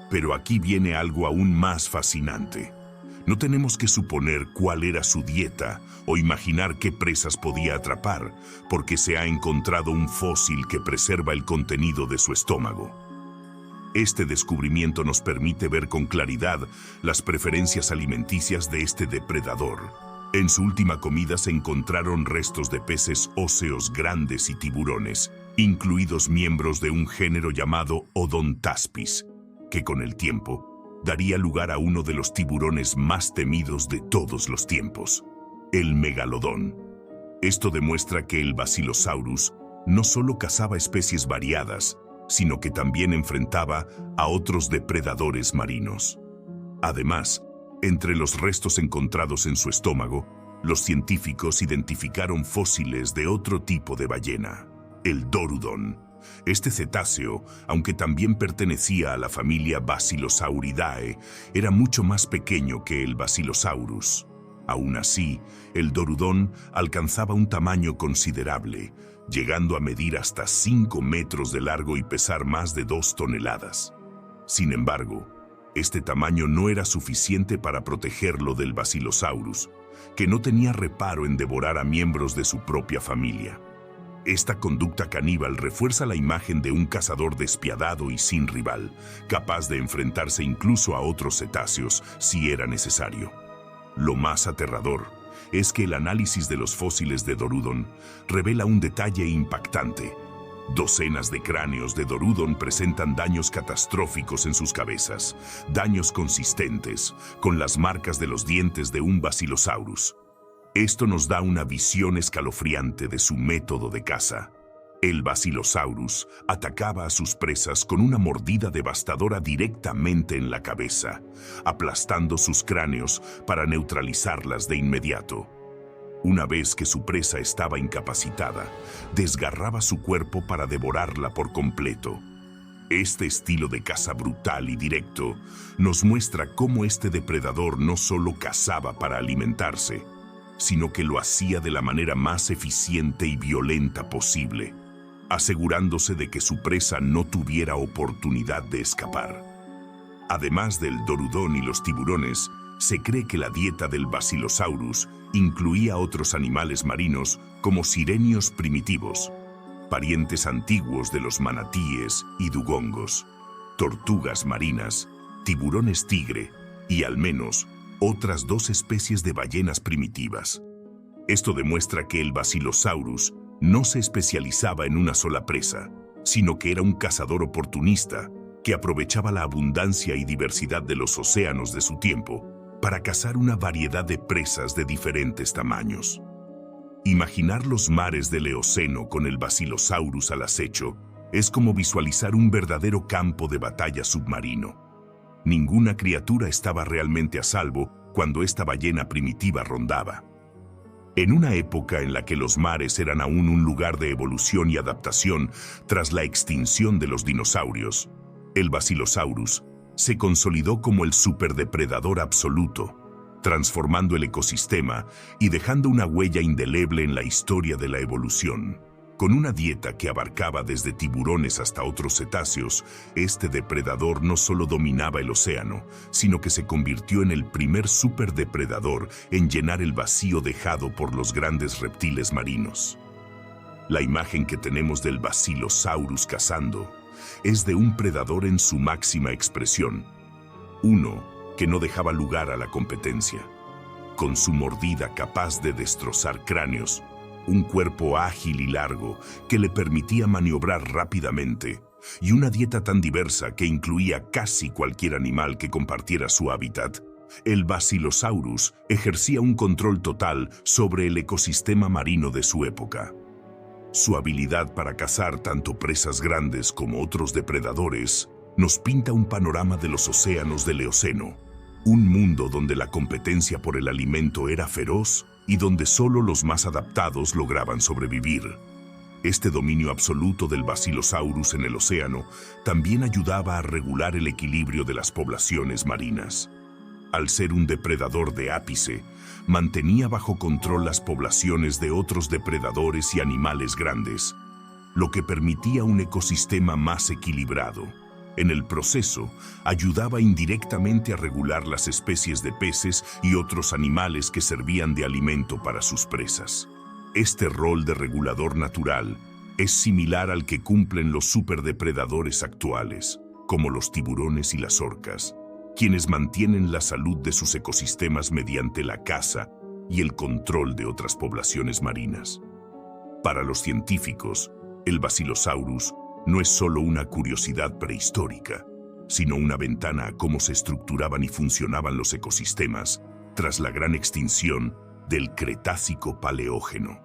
Pero aquí viene algo aún más fascinante. No tenemos que suponer cuál era su dieta o imaginar qué presas podía atrapar, porque se ha encontrado un fósil que preserva el contenido de su estómago. Este descubrimiento nos permite ver con claridad las preferencias alimenticias de este depredador. En su última comida se encontraron restos de peces óseos grandes y tiburones, incluidos miembros de un género llamado Odontaspis, que con el tiempo daría lugar a uno de los tiburones más temidos de todos los tiempos, el megalodón. Esto demuestra que el Basilosaurus no solo cazaba especies variadas, sino que también enfrentaba a otros depredadores marinos. Además, entre los restos encontrados en su estómago, los científicos identificaron fósiles de otro tipo de ballena, el Dorudon. Este cetáceo, aunque también pertenecía a la familia Basilosauridae, era mucho más pequeño que el Basilosaurus. Aún así, el Dorudon alcanzaba un tamaño considerable, llegando a medir hasta 5 metros de largo y pesar más de 2 toneladas. Sin embargo, este tamaño no era suficiente para protegerlo del Basilosaurus, que no tenía reparo en devorar a miembros de su propia familia. Esta conducta caníbal refuerza la imagen de un cazador despiadado y sin rival, capaz de enfrentarse incluso a otros cetáceos si era necesario. Lo más aterrador es que el análisis de los fósiles de Dorudon revela un detalle impactante. Docenas de cráneos de Dorudon presentan daños catastróficos en sus cabezas, daños consistentes, con las marcas de los dientes de un Basilosaurus. Esto nos da una visión escalofriante de su método de caza. El Basilosaurus atacaba a sus presas con una mordida devastadora directamente en la cabeza, aplastando sus cráneos para neutralizarlas de inmediato. Una vez que su presa estaba incapacitada, desgarraba su cuerpo para devorarla por completo. Este estilo de caza brutal y directo nos muestra cómo este depredador no solo cazaba para alimentarse, sino que lo hacía de la manera más eficiente y violenta posible, asegurándose de que su presa no tuviera oportunidad de escapar. Además del dorudón y los tiburones, se cree que la dieta del Basilosaurus incluía otros animales marinos como sirenios primitivos, parientes antiguos de los manatíes y dugongos, tortugas marinas, tiburones tigre y al menos otras 2 especies de ballenas primitivas. Esto demuestra que el Basilosaurus no se especializaba en una sola presa, sino que era un cazador oportunista que aprovechaba la abundancia y diversidad de los océanos de su tiempo para cazar una variedad de presas de diferentes tamaños. Imaginar los mares del Eoceno con el Basilosaurus al acecho es como visualizar un verdadero campo de batalla submarino. Ninguna criatura estaba realmente a salvo cuando esta ballena primitiva rondaba. En una época en la que los mares eran aún un lugar de evolución y adaptación tras la extinción de los dinosaurios, el Basilosaurus se consolidó como el superdepredador absoluto, transformando el ecosistema y dejando una huella indeleble en la historia de la evolución. Con una dieta que abarcaba desde tiburones hasta otros cetáceos, este depredador no solo dominaba el océano, sino que se convirtió en el primer superdepredador en llenar el vacío dejado por los grandes reptiles marinos. La imagen que tenemos del Basilosaurus cazando es de un predador en su máxima expresión, uno que no dejaba lugar a la competencia. Con su mordida capaz de destrozar cráneos, un cuerpo ágil y largo que le permitía maniobrar rápidamente, y una dieta tan diversa que incluía casi cualquier animal que compartiera su hábitat, el Basilosaurus ejercía un control total sobre el ecosistema marino de su época. Su habilidad para cazar tanto presas grandes como otros depredadores nos pinta un panorama de los océanos del Eoceno, un mundo donde la competencia por el alimento era feroz y donde solo los más adaptados lograban sobrevivir. Este dominio absoluto del Basilosaurus en el océano también ayudaba a regular el equilibrio de las poblaciones marinas. Al ser un depredador de ápice, mantenía bajo control las poblaciones de otros depredadores y animales grandes, lo que permitía un ecosistema más equilibrado. En el proceso, ayudaba indirectamente a regular las especies de peces y otros animales que servían de alimento para sus presas. Este rol de regulador natural es similar al que cumplen los superdepredadores actuales, como los tiburones y las orcas, quienes mantienen la salud de sus ecosistemas mediante la caza y el control de otras poblaciones marinas. Para los científicos, el Basilosaurus no es solo una curiosidad prehistórica, sino una ventana a cómo se estructuraban y funcionaban los ecosistemas tras la gran extinción del Cretácico-Paleógeno.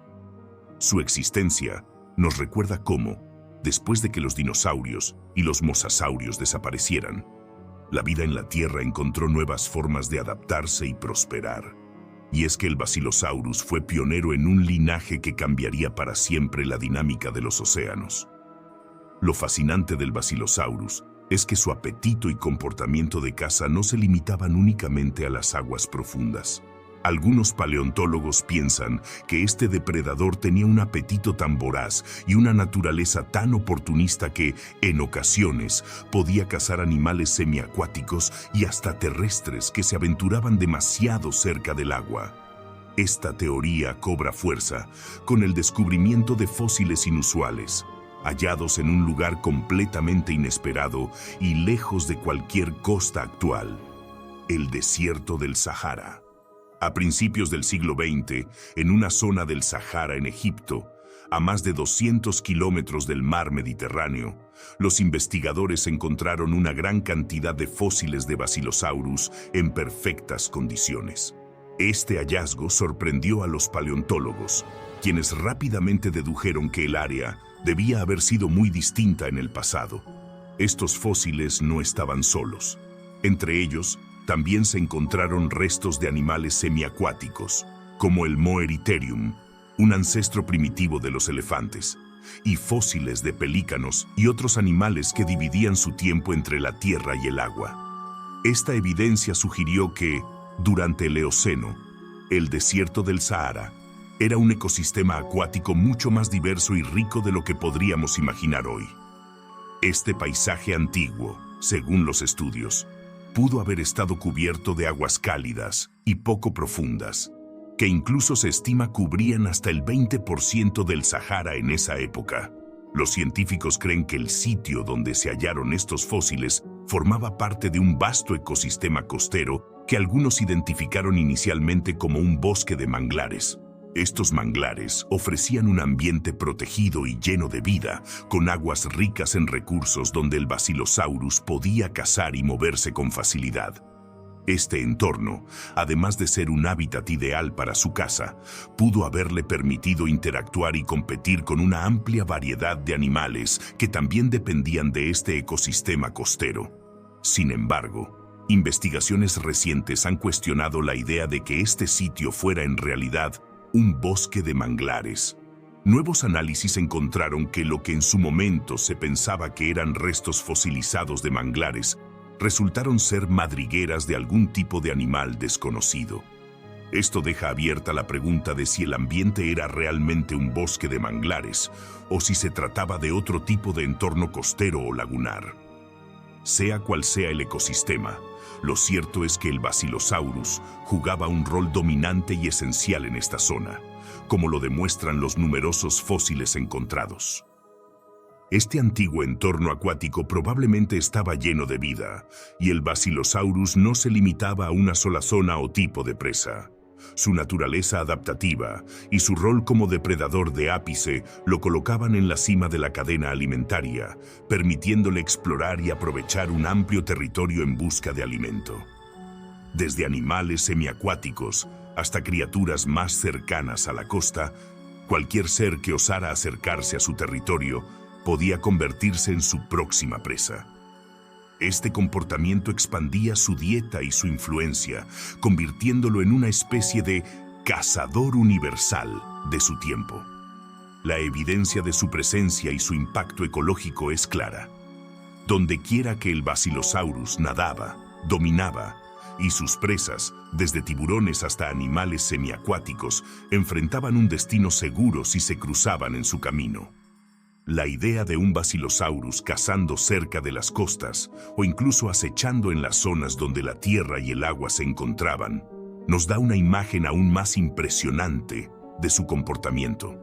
Su existencia nos recuerda cómo, después de que los dinosaurios y los mosasaurios desaparecieran, la vida en la Tierra encontró nuevas formas de adaptarse y prosperar. Y es que el Basilosaurus fue pionero en un linaje que cambiaría para siempre la dinámica de los océanos. Lo fascinante del Basilosaurus es que su apetito y comportamiento de caza no se limitaban únicamente a las aguas profundas. Algunos paleontólogos piensan que este depredador tenía un apetito tan voraz y una naturaleza tan oportunista que, en ocasiones, podía cazar animales semiacuáticos y hasta terrestres que se aventuraban demasiado cerca del agua. Esta teoría cobra fuerza con el descubrimiento de fósiles inusuales, hallados en un lugar completamente inesperado y lejos de cualquier costa actual, el desierto del Sahara. A principios del siglo XX, en una zona del Sahara en Egipto, a más de 200 kilómetros del mar Mediterráneo, los investigadores encontraron una gran cantidad de fósiles de Basilosaurus en perfectas condiciones. Este hallazgo sorprendió a los paleontólogos, quienes rápidamente dedujeron que el área debía haber sido muy distinta en el pasado. Estos fósiles no estaban solos. Entre ellos, también se encontraron restos de animales semiacuáticos, como el Moeritherium, un ancestro primitivo de los elefantes, y fósiles de pelícanos y otros animales que dividían su tiempo entre la tierra y el agua. Esta evidencia sugirió que, durante el Eoceno, el desierto del Sahara era un ecosistema acuático mucho más diverso y rico de lo que podríamos imaginar hoy. Este paisaje antiguo, según los estudios, pudo haber estado cubierto de aguas cálidas y poco profundas, que incluso se estima cubrían hasta el 20% del Sahara en esa época. Los científicos creen que el sitio donde se hallaron estos fósiles formaba parte de un vasto ecosistema costero que algunos identificaron inicialmente como un bosque de manglares. Estos manglares ofrecían un ambiente protegido y lleno de vida, con aguas ricas en recursos donde el Basilosaurus podía cazar y moverse con facilidad. Este entorno, además de ser un hábitat ideal para su caza, pudo haberle permitido interactuar y competir con una amplia variedad de animales que también dependían de este ecosistema costero. Sin embargo, investigaciones recientes han cuestionado la idea de que este sitio fuera en realidad un bosque de manglares. Nuevos análisis encontraron que lo que en su momento se pensaba que eran restos fosilizados de manglares resultaron ser madrigueras de algún tipo de animal desconocido. Esto deja abierta la pregunta de si el ambiente era realmente un bosque de manglares o si se trataba de otro tipo de entorno costero o lagunar. Sea cual sea el ecosistema, lo cierto es que el Basilosaurus jugaba un rol dominante y esencial en esta zona, como lo demuestran los numerosos fósiles encontrados. Este antiguo entorno acuático probablemente estaba lleno de vida, y el Basilosaurus no se limitaba a una sola zona o tipo de presa. Su naturaleza adaptativa y su rol como depredador de ápice lo colocaban en la cima de la cadena alimentaria, permitiéndole explorar y aprovechar un amplio territorio en busca de alimento. Desde animales semiacuáticos hasta criaturas más cercanas a la costa, cualquier ser que osara acercarse a su territorio podía convertirse en su próxima presa. Este comportamiento expandía su dieta y su influencia, convirtiéndolo en una especie de cazador universal de su tiempo. La evidencia de su presencia y su impacto ecológico es clara. Dondequiera que el Basilosaurus nadaba, dominaba, y sus presas, desde tiburones hasta animales semiacuáticos, enfrentaban un destino seguro si se cruzaban en su camino. La idea de un Basilosaurus cazando cerca de las costas o incluso acechando en las zonas donde la tierra y el agua se encontraban nos da una imagen aún más impresionante de su comportamiento.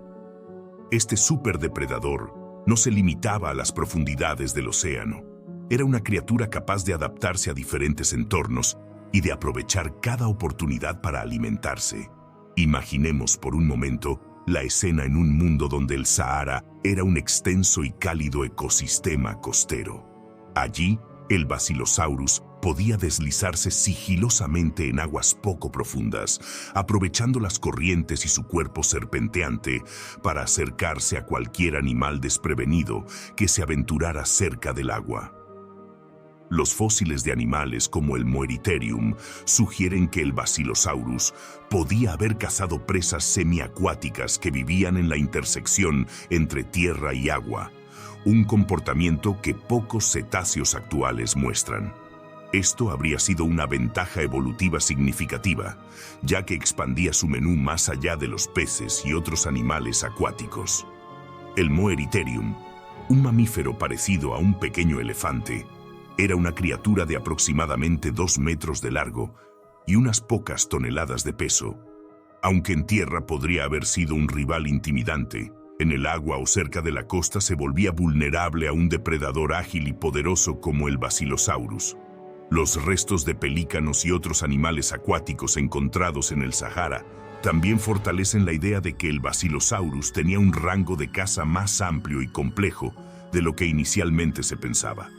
Este superdepredador no se limitaba a las profundidades del océano. Era una criatura capaz de adaptarse a diferentes entornos y de aprovechar cada oportunidad para alimentarse. Imaginemos por un momento la escena en un mundo donde el Sahara era un extenso y cálido ecosistema costero. Allí, el Basilosaurus podía deslizarse sigilosamente en aguas poco profundas, aprovechando las corrientes y su cuerpo serpenteante para acercarse a cualquier animal desprevenido que se aventurara cerca del agua. Los fósiles de animales como el Moeriterium sugieren que el Basilosaurus podía haber cazado presas semiacuáticas que vivían en la intersección entre tierra y agua, un comportamiento que pocos cetáceos actuales muestran. Esto habría sido una ventaja evolutiva significativa, ya que expandía su menú más allá de los peces y otros animales acuáticos. El Moeriterium, un mamífero parecido a un pequeño elefante, era una criatura de aproximadamente 2 metros de largo y unas pocas toneladas de peso. Aunque en tierra podría haber sido un rival intimidante, en el agua o cerca de la costa se volvía vulnerable a un depredador ágil y poderoso como el Basilosaurus. Los restos de pelícanos y otros animales acuáticos encontrados en el Sahara también fortalecen la idea de que el Basilosaurus tenía un rango de caza más amplio y complejo de lo que inicialmente se pensaba.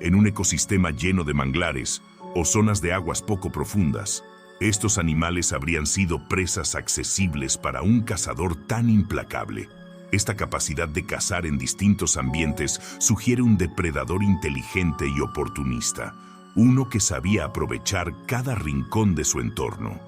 En un ecosistema lleno de manglares o zonas de aguas poco profundas, estos animales habrían sido presas accesibles para un cazador tan implacable. Esta capacidad de cazar en distintos ambientes sugiere un depredador inteligente y oportunista, uno que sabía aprovechar cada rincón de su entorno.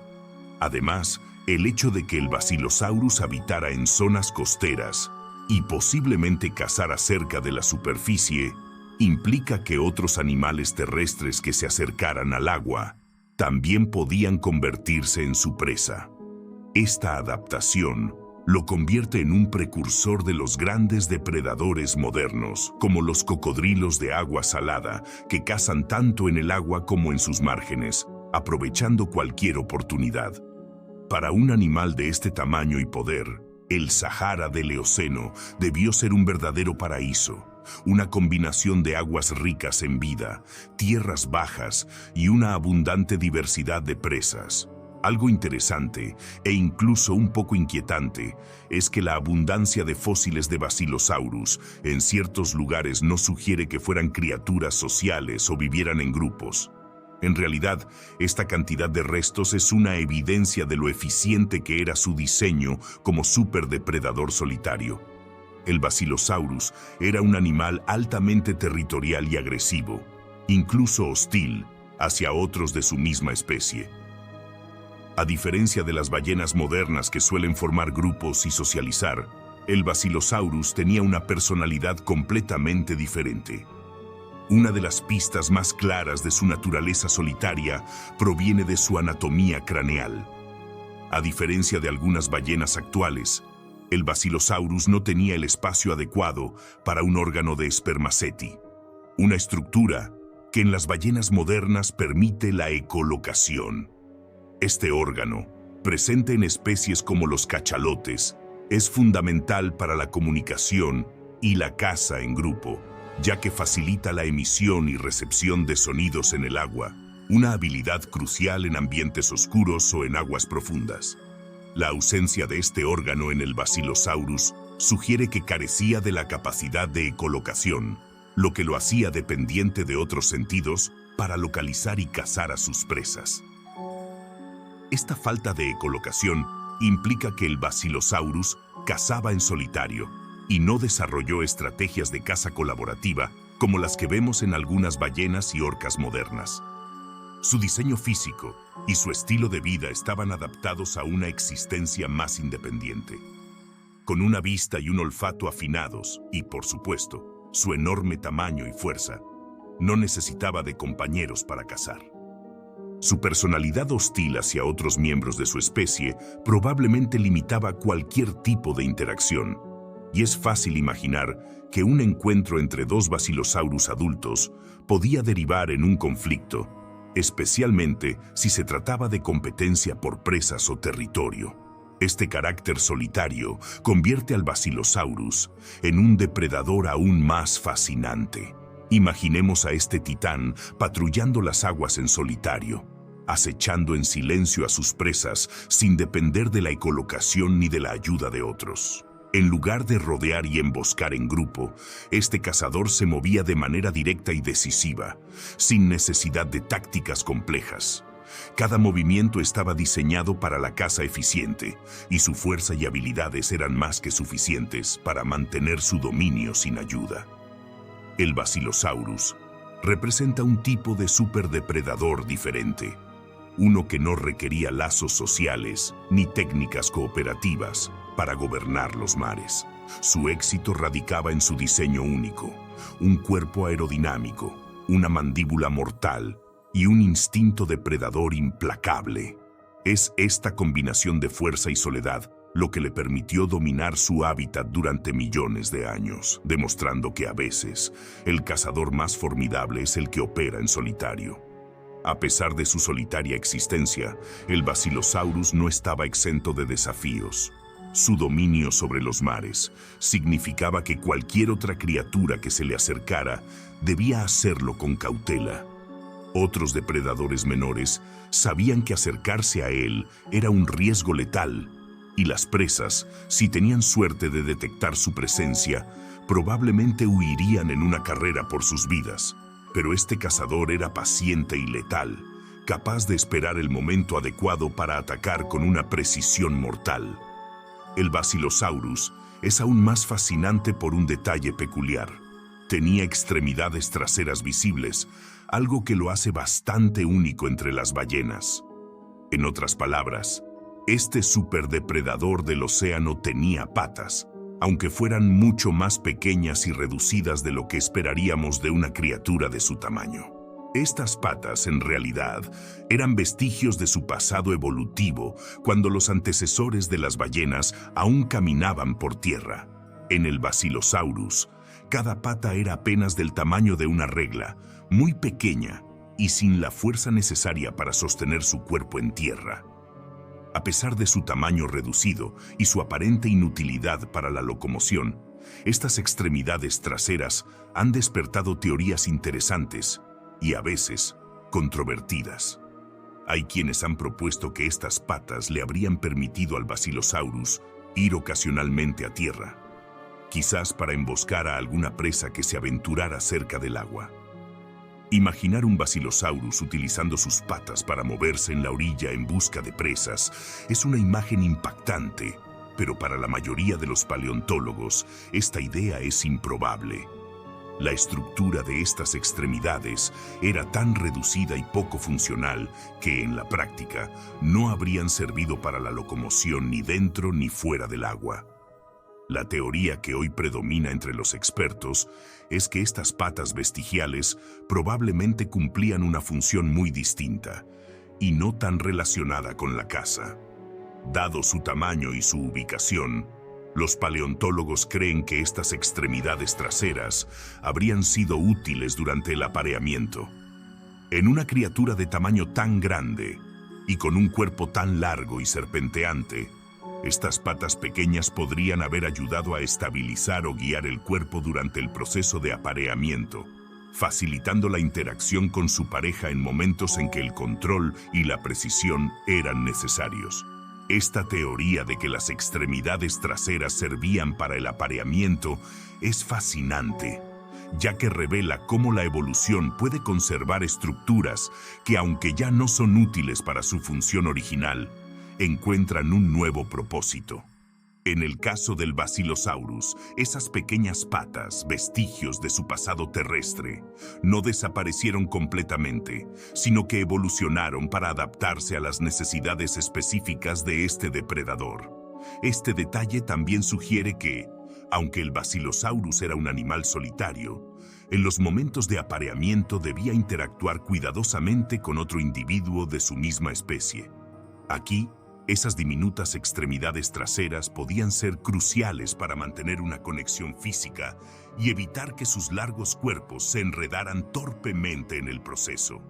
Además, el hecho de que el Basilosaurus habitara en zonas costeras y posiblemente cazara cerca de la superficie, implica que otros animales terrestres que se acercaran al agua también podían convertirse en su presa. Esta adaptación lo convierte en un precursor de los grandes depredadores modernos, como los cocodrilos de agua salada, que cazan tanto en el agua como en sus márgenes, aprovechando cualquier oportunidad. Para un animal de este tamaño y poder, el Sahara del Eoceno debió ser un verdadero paraíso, una combinación de aguas ricas en vida, tierras bajas y una abundante diversidad de presas. Algo interesante e incluso un poco inquietante es que la abundancia de fósiles de Basilosaurus en ciertos lugares no sugiere que fueran criaturas sociales o vivieran en grupos. En realidad, esta cantidad de restos es una evidencia de lo eficiente que era su diseño como superdepredador solitario. El Basilosaurus era un animal altamente territorial y agresivo, incluso hostil, hacia otros de su misma especie. A diferencia de las ballenas modernas que suelen formar grupos y socializar, el Basilosaurus tenía una personalidad completamente diferente. Una de las pistas más claras de su naturaleza solitaria proviene de su anatomía craneal. A diferencia de algunas ballenas actuales, el Basilosaurus no tenía el espacio adecuado para un órgano de spermaceti, una estructura que en las ballenas modernas permite la ecolocación. Este órgano, presente en especies como los cachalotes, es fundamental para la comunicación y la caza en grupo, ya que facilita la emisión y recepción de sonidos en el agua, una habilidad crucial en ambientes oscuros o en aguas profundas. La ausencia de este órgano en el Basilosaurus sugiere que carecía de la capacidad de ecolocación, lo que lo hacía dependiente de otros sentidos para localizar y cazar a sus presas. Esta falta de ecolocación implica que el Basilosaurus cazaba en solitario y no desarrolló estrategias de caza colaborativa como las que vemos en algunas ballenas y orcas modernas. Su diseño físico y su estilo de vida estaban adaptados a una existencia más independiente. Con una vista y un olfato afinados y, por supuesto, su enorme tamaño y fuerza, no necesitaba de compañeros para cazar. Su personalidad hostil hacia otros miembros de su especie probablemente limitaba cualquier tipo de interacción, y es fácil imaginar que un encuentro entre dos Basilosaurus adultos podía derivar en un conflicto, especialmente si se trataba de competencia por presas o territorio. Este carácter solitario convierte al Basilosaurus en un depredador aún más fascinante. Imaginemos a este titán patrullando las aguas en solitario, acechando en silencio a sus presas sin depender de la ecolocación ni de la ayuda de otros. En lugar de rodear y emboscar en grupo, este cazador se movía de manera directa y decisiva, sin necesidad de tácticas complejas. Cada movimiento estaba diseñado para la caza eficiente, y su fuerza y habilidades eran más que suficientes para mantener su dominio sin ayuda. El Basilosaurus representa un tipo de superdepredador diferente, uno que no requería lazos sociales ni técnicas cooperativas para gobernar los mares. Su éxito radicaba en su diseño único, un cuerpo aerodinámico, una mandíbula mortal y un instinto depredador implacable. Es esta combinación de fuerza y soledad lo que le permitió dominar su hábitat durante millones de años, demostrando que a veces el cazador más formidable es el que opera en solitario. A pesar de su solitaria existencia, el Basilosaurus no estaba exento de desafíos. Su dominio sobre los mares significaba que cualquier otra criatura que se le acercara debía hacerlo con cautela. Otros depredadores menores sabían que acercarse a él era un riesgo letal, y las presas, si tenían suerte de detectar su presencia, probablemente huirían en una carrera por sus vidas. Pero este cazador era paciente y letal, capaz de esperar el momento adecuado para atacar con una precisión mortal. El Basilosaurus es aún más fascinante por un detalle peculiar. Tenía extremidades traseras visibles, algo que lo hace bastante único entre las ballenas. En otras palabras, este superdepredador del océano tenía patas, aunque fueran mucho más pequeñas y reducidas de lo que esperaríamos de una criatura de su tamaño. Estas patas, en realidad, eran vestigios de su pasado evolutivo cuando los antecesores de las ballenas aún caminaban por tierra. En el Basilosaurus, cada pata era apenas del tamaño de una regla, muy pequeña y sin la fuerza necesaria para sostener su cuerpo en tierra. A pesar de su tamaño reducido y su aparente inutilidad para la locomoción, estas extremidades traseras han despertado teorías interesantes y a veces controvertidas. Hay quienes han propuesto que estas patas le habrían permitido al Basilosaurus ir ocasionalmente a tierra, quizás para emboscar a alguna presa que se aventurara cerca del agua. Imaginar un Basilosaurus utilizando sus patas para moverse en la orilla en busca de presas es una imagen impactante, pero para la mayoría de los paleontólogos esta idea es improbable. La estructura de estas extremidades era tan reducida y poco funcional que, en la práctica, no habrían servido para la locomoción ni dentro ni fuera del agua. La teoría que hoy predomina entre los expertos es que estas patas vestigiales probablemente cumplían una función muy distinta y no tan relacionada con la caza. Dado su tamaño y su ubicación, los paleontólogos creen que estas extremidades traseras habrían sido útiles durante el apareamiento. En una criatura de tamaño tan grande y con un cuerpo tan largo y serpenteante, estas patas pequeñas podrían haber ayudado a estabilizar o guiar el cuerpo durante el proceso de apareamiento, facilitando la interacción con su pareja en momentos en que el control y la precisión eran necesarios. Esta teoría de que las extremidades traseras servían para el apareamiento es fascinante, ya que revela cómo la evolución puede conservar estructuras que, aunque ya no son útiles para su función original, encuentran un nuevo propósito. En el caso del Basilosaurus, esas pequeñas patas, vestigios de su pasado terrestre, no desaparecieron completamente, sino que evolucionaron para adaptarse a las necesidades específicas de este depredador. Este detalle también sugiere que, aunque el Basilosaurus era un animal solitario, en los momentos de apareamiento debía interactuar cuidadosamente con otro individuo de su misma especie. Aquí, esas diminutas extremidades traseras podían ser cruciales para mantener una conexión física y evitar que sus largos cuerpos se enredaran torpemente en el proceso.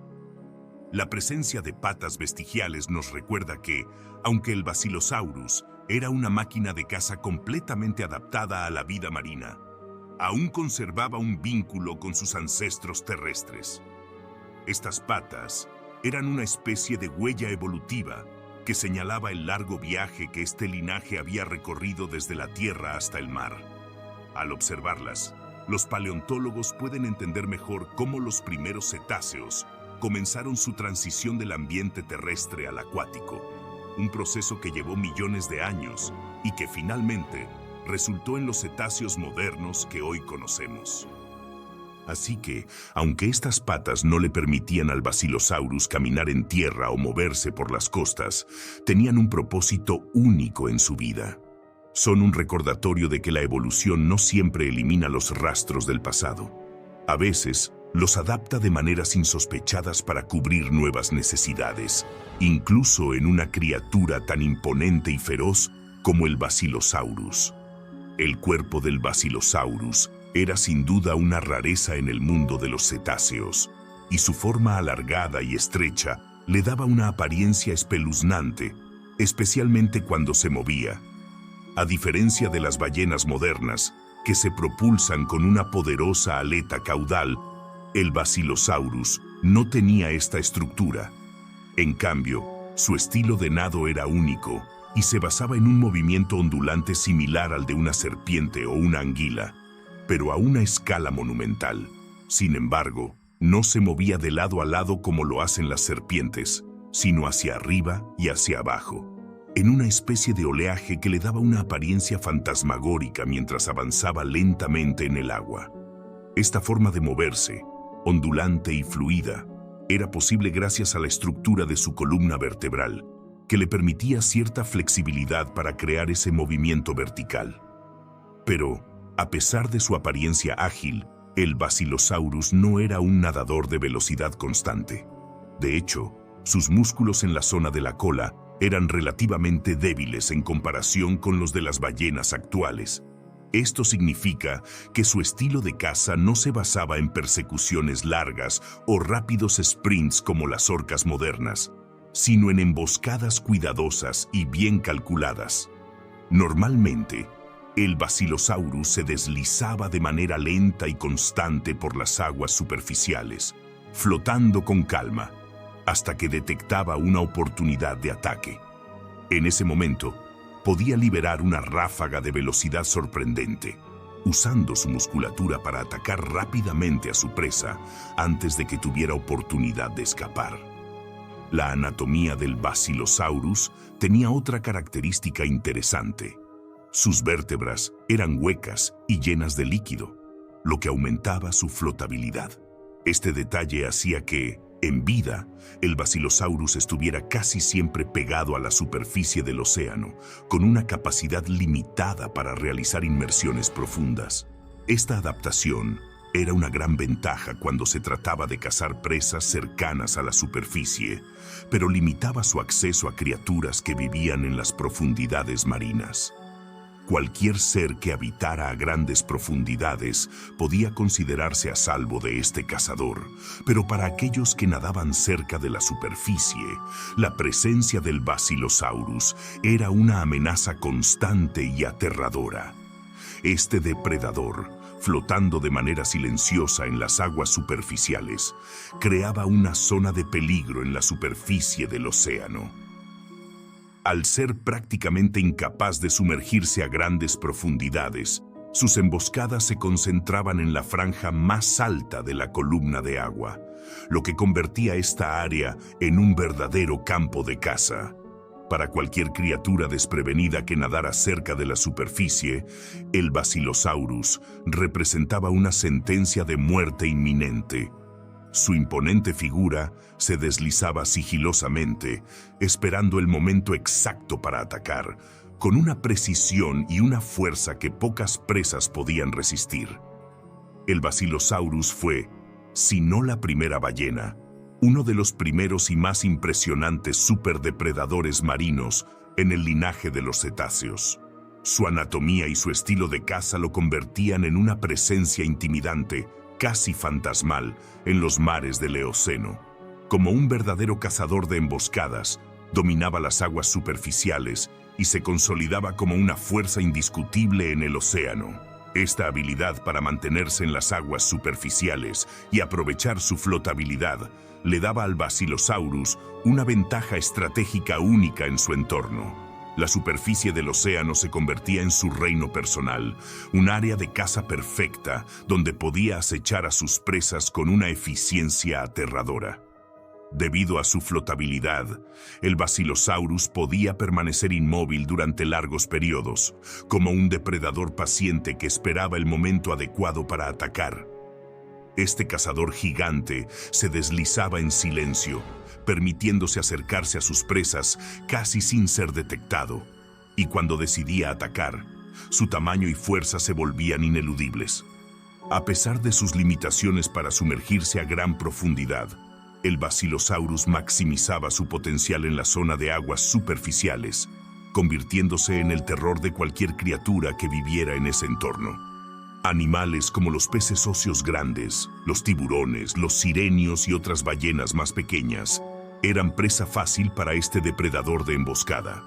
La presencia de patas vestigiales nos recuerda que, aunque el Basilosaurus era una máquina de caza completamente adaptada a la vida marina, aún conservaba un vínculo con sus ancestros terrestres. Estas patas eran una especie de huella evolutiva que señalaba el largo viaje que este linaje había recorrido desde la tierra hasta el mar. Al observarlas, los paleontólogos pueden entender mejor cómo los primeros cetáceos comenzaron su transición del ambiente terrestre al acuático, un proceso que llevó millones de años y que finalmente resultó en los cetáceos modernos que hoy conocemos. Así que, aunque estas patas no le permitían al Basilosaurus caminar en tierra o moverse por las costas, tenían un propósito único en su vida. Son un recordatorio de que la evolución no siempre elimina los rastros del pasado. A veces, los adapta de maneras insospechadas para cubrir nuevas necesidades, incluso en una criatura tan imponente y feroz como el Basilosaurus. El cuerpo del Basilosaurus era sin duda una rareza en el mundo de los cetáceos, y su forma alargada y estrecha le daba una apariencia espeluznante, especialmente cuando se movía. A diferencia de las ballenas modernas, que se propulsan con una poderosa aleta caudal, el Basilosaurus no tenía esta estructura. En cambio, su estilo de nado era único y se basaba en un movimiento ondulante similar al de una serpiente o una anguila, pero a una escala monumental. Sin embargo, no se movía de lado a lado como lo hacen las serpientes, sino hacia arriba y hacia abajo, en una especie de oleaje que le daba una apariencia fantasmagórica mientras avanzaba lentamente en el agua. Esta forma de moverse, ondulante y fluida, era posible gracias a la estructura de su columna vertebral, que le permitía cierta flexibilidad para crear ese movimiento vertical. Pero, a pesar de su apariencia ágil, el Basilosaurus no era un nadador de velocidad constante. De hecho, sus músculos en la zona de la cola eran relativamente débiles en comparación con los de las ballenas actuales. Esto significa que su estilo de caza no se basaba en persecuciones largas o rápidos sprints como las orcas modernas, sino en emboscadas cuidadosas y bien calculadas. Normalmente, el Basilosaurus se deslizaba de manera lenta y constante por las aguas superficiales, flotando con calma, hasta que detectaba una oportunidad de ataque. En ese momento, podía liberar una ráfaga de velocidad sorprendente, usando su musculatura para atacar rápidamente a su presa antes de que tuviera oportunidad de escapar. La anatomía del Basilosaurus tenía otra característica interesante. Sus vértebras eran huecas y llenas de líquido, lo que aumentaba su flotabilidad. Este detalle hacía que, en vida, el Basilosaurus estuviera casi siempre pegado a la superficie del océano, con una capacidad limitada para realizar inmersiones profundas. Esta adaptación era una gran ventaja cuando se trataba de cazar presas cercanas a la superficie, pero limitaba su acceso a criaturas que vivían en las profundidades marinas. Cualquier ser que habitara a grandes profundidades podía considerarse a salvo de este cazador, pero para aquellos que nadaban cerca de la superficie, la presencia del Basilosaurus era una amenaza constante y aterradora. Este depredador, flotando de manera silenciosa en las aguas superficiales, creaba una zona de peligro en la superficie del océano. Al ser prácticamente incapaz de sumergirse a grandes profundidades, sus emboscadas se concentraban en la franja más alta de la columna de agua, lo que convertía esta área en un verdadero campo de caza. Para cualquier criatura desprevenida que nadara cerca de la superficie, el Basilosaurus representaba una sentencia de muerte inminente. Su imponente figura se deslizaba sigilosamente, esperando el momento exacto para atacar, con una precisión y una fuerza que pocas presas podían resistir. El Basilosaurus fue, si no la primera ballena, uno de los primeros y más impresionantes superdepredadores marinos en el linaje de los cetáceos. Su anatomía y su estilo de caza lo convertían en una presencia intimidante, casi fantasmal, en los mares del Eoceno. Como un verdadero cazador de emboscadas, dominaba las aguas superficiales y se consolidaba como una fuerza indiscutible en el océano. Esta habilidad para mantenerse en las aguas superficiales y aprovechar su flotabilidad le daba al Basilosaurus una ventaja estratégica única en su entorno. La superficie del océano se convertía en su reino personal, un área de caza perfecta donde podía acechar a sus presas con una eficiencia aterradora. Debido a su flotabilidad, el Basilosaurus podía permanecer inmóvil durante largos periodos, como un depredador paciente que esperaba el momento adecuado para atacar. Este cazador gigante se deslizaba en silencio, permitiéndose acercarse a sus presas casi sin ser detectado, y cuando decidía atacar, su tamaño y fuerza se volvían ineludibles. A pesar de sus limitaciones para sumergirse a gran profundidad, el Basilosaurus maximizaba su potencial en la zona de aguas superficiales, convirtiéndose en el terror de cualquier criatura que viviera en ese entorno. Animales como los peces óseos grandes, los tiburones, los sirenios y otras ballenas más pequeñas eran presa fácil para este depredador de emboscada.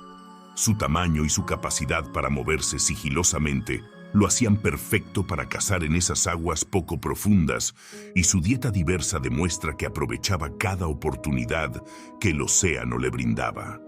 Su tamaño y su capacidad para moverse sigilosamente lo hacían perfecto para cazar en esas aguas poco profundas, y su dieta diversa demuestra que aprovechaba cada oportunidad que el océano le brindaba.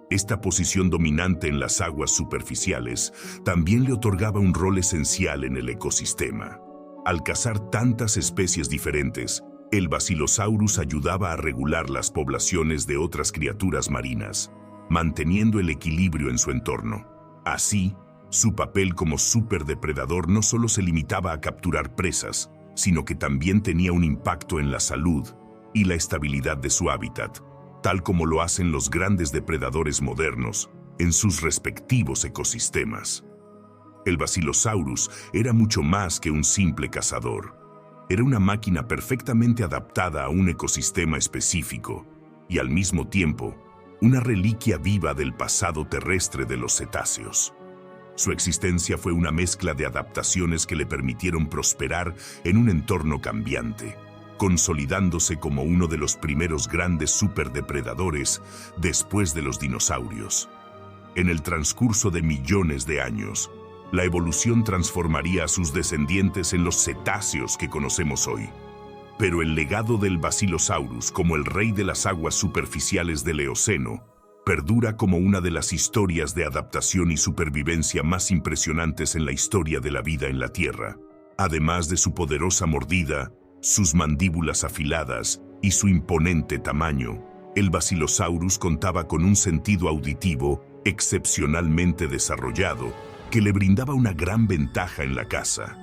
Esta posición dominante en las aguas superficiales también le otorgaba un rol esencial en el ecosistema. Al cazar tantas especies diferentes, el Basilosaurus ayudaba a regular las poblaciones de otras criaturas marinas, manteniendo el equilibrio en su entorno. Así, su papel como superdepredador no solo se limitaba a capturar presas, sino que también tenía un impacto en la salud y la estabilidad de su hábitat, tal como lo hacen los grandes depredadores modernos en sus respectivos ecosistemas. El Basilosaurus era mucho más que un simple cazador. Era una máquina perfectamente adaptada a un ecosistema específico y, al mismo tiempo, una reliquia viva del pasado terrestre de los cetáceos. Su existencia fue una mezcla de adaptaciones que le permitieron prosperar en un entorno cambiante, consolidándose como uno de los primeros grandes superdepredadores después de los dinosaurios. En el transcurso de millones de años, la evolución transformaría a sus descendientes en los cetáceos que conocemos hoy. Pero el legado del Basilosaurus como el rey de las aguas superficiales del Eoceno perdura como una de las historias de adaptación y supervivencia más impresionantes en la historia de la vida en la Tierra. Además de su poderosa mordida, sus mandíbulas afiladas y su imponente tamaño, el Basilosaurus contaba con un sentido auditivo excepcionalmente desarrollado que le brindaba una gran ventaja en la caza.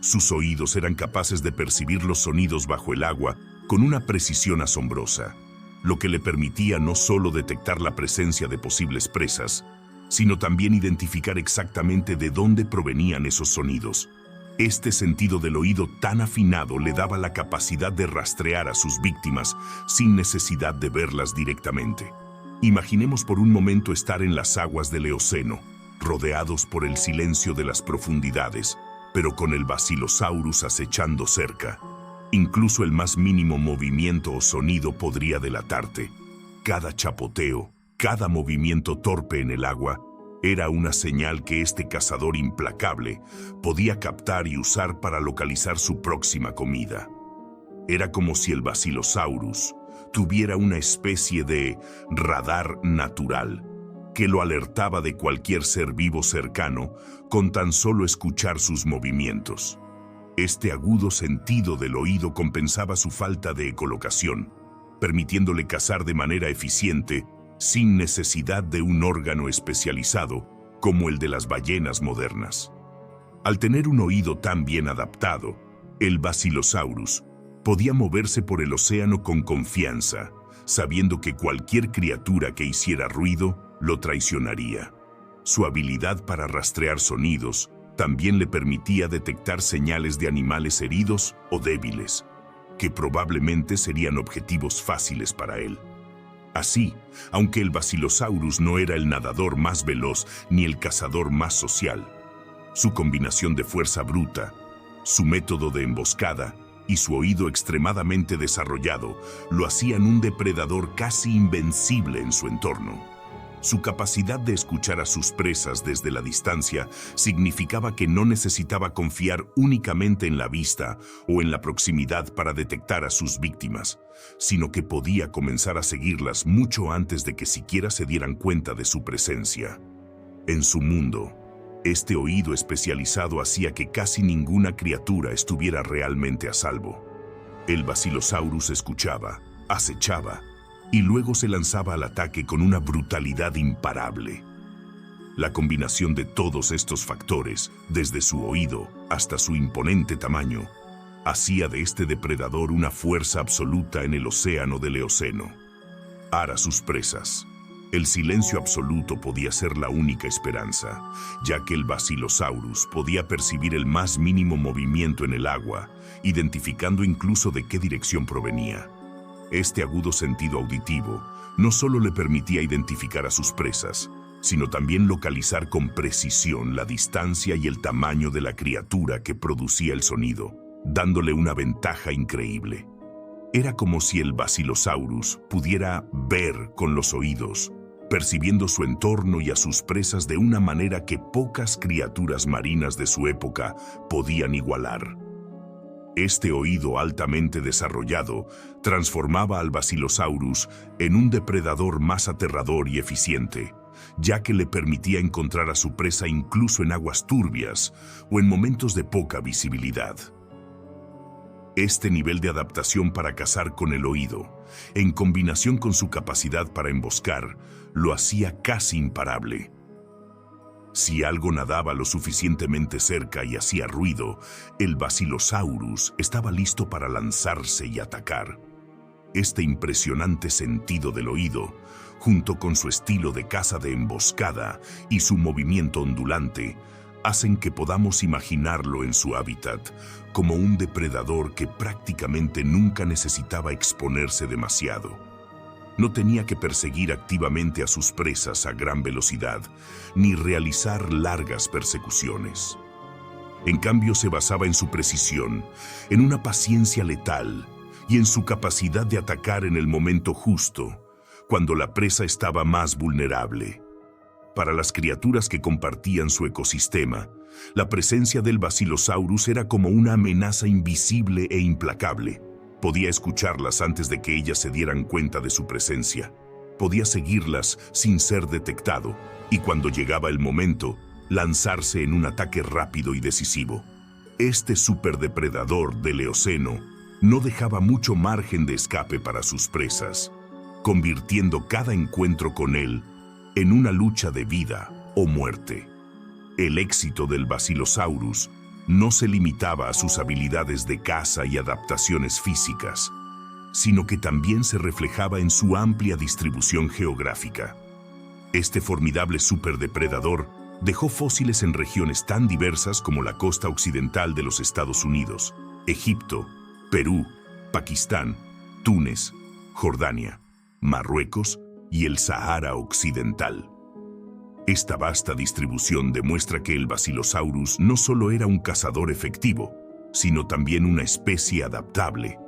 Sus oídos eran capaces de percibir los sonidos bajo el agua con una precisión asombrosa, lo que le permitía no solo detectar la presencia de posibles presas, sino también identificar exactamente de dónde provenían esos sonidos. Este sentido del oído tan afinado le daba la capacidad de rastrear a sus víctimas sin necesidad de verlas directamente. Imaginemos por un momento estar en las aguas del Eoceno, rodeados por el silencio de las profundidades, pero con el Basilosaurus acechando cerca. Incluso el más mínimo movimiento o sonido podría delatarte. Cada chapoteo, cada movimiento torpe en el agua, era una señal que este cazador implacable podía captar y usar para localizar su próxima comida. Era como si el Basilosaurus tuviera una especie de radar natural que lo alertaba de cualquier ser vivo cercano con tan solo escuchar sus movimientos. Este agudo sentido del oído compensaba su falta de ecolocación, permitiéndole cazar de manera eficiente sin necesidad de un órgano especializado como el de las ballenas modernas. Al tener un oído tan bien adaptado, el Basilosaurus podía moverse por el océano con confianza, sabiendo que cualquier criatura que hiciera ruido lo traicionaría. Su habilidad para rastrear sonidos también le permitía detectar señales de animales heridos o débiles, que probablemente serían objetivos fáciles para él. Así, aunque el Basilosaurus no era el nadador más veloz ni el cazador más social, su combinación de fuerza bruta, su método de emboscada y su oído extremadamente desarrollado lo hacían un depredador casi invencible en su entorno. Su capacidad de escuchar a sus presas desde la distancia significaba que no necesitaba confiar únicamente en la vista o en la proximidad para detectar a sus víctimas, sino que podía comenzar a seguirlas mucho antes de que siquiera se dieran cuenta de su presencia. En su mundo, este oído especializado hacía que casi ninguna criatura estuviera realmente a salvo. El Basilosaurus escuchaba, acechaba, y luego se lanzaba al ataque con una brutalidad imparable. La combinación de todos estos factores, desde su oído hasta su imponente tamaño, hacía de este depredador una fuerza absoluta en el océano del Eoceno. A sus presas, el silencio absoluto podía ser la única esperanza, ya que el Basilosaurus podía percibir el más mínimo movimiento en el agua, identificando incluso de qué dirección provenía. Este agudo sentido auditivo no solo le permitía identificar a sus presas, sino también localizar con precisión la distancia y el tamaño de la criatura que producía el sonido, dándole una ventaja increíble. Era como si el Basilosaurus pudiera ver con los oídos, percibiendo su entorno y a sus presas de una manera que pocas criaturas marinas de su época podían igualar. Este oído altamente desarrollado transformaba al Basilosaurus en un depredador más aterrador y eficiente, ya que le permitía encontrar a su presa incluso en aguas turbias o en momentos de poca visibilidad. Este nivel de adaptación para cazar con el oído, en combinación con su capacidad para emboscar, lo hacía casi imparable. Si algo nadaba lo suficientemente cerca y hacía ruido, el Basilosaurus estaba listo para lanzarse y atacar. Este impresionante sentido del oído, junto con su estilo de caza de emboscada y su movimiento ondulante, hacen que podamos imaginarlo en su hábitat como un depredador que prácticamente nunca necesitaba exponerse demasiado. No tenía que perseguir activamente a sus presas a gran velocidad, ni realizar largas persecuciones. En cambio, se basaba en su precisión, en una paciencia letal y en su capacidad de atacar en el momento justo, cuando la presa estaba más vulnerable. Para las criaturas que compartían su ecosistema, la presencia del Basilosaurus era como una amenaza invisible e implacable. Podía escucharlas antes de que ellas se dieran cuenta de su presencia. Podía seguirlas sin ser detectado, y cuando llegaba el momento, lanzarse en un ataque rápido y decisivo. Este superdepredador del Eoceno no dejaba mucho margen de escape para sus presas, convirtiendo cada encuentro con él en una lucha de vida o muerte. El éxito del Basilosaurus no se limitaba a sus habilidades de caza y adaptaciones físicas, sino que también se reflejaba en su amplia distribución geográfica. Este formidable superdepredador dejó fósiles en regiones tan diversas como la costa occidental de los Estados Unidos, Egipto, Perú, Pakistán, Túnez, Jordania, Marruecos y el Sahara Occidental. Esta vasta distribución demuestra que el Basilosaurus no solo era un cazador efectivo, sino también una especie adaptable,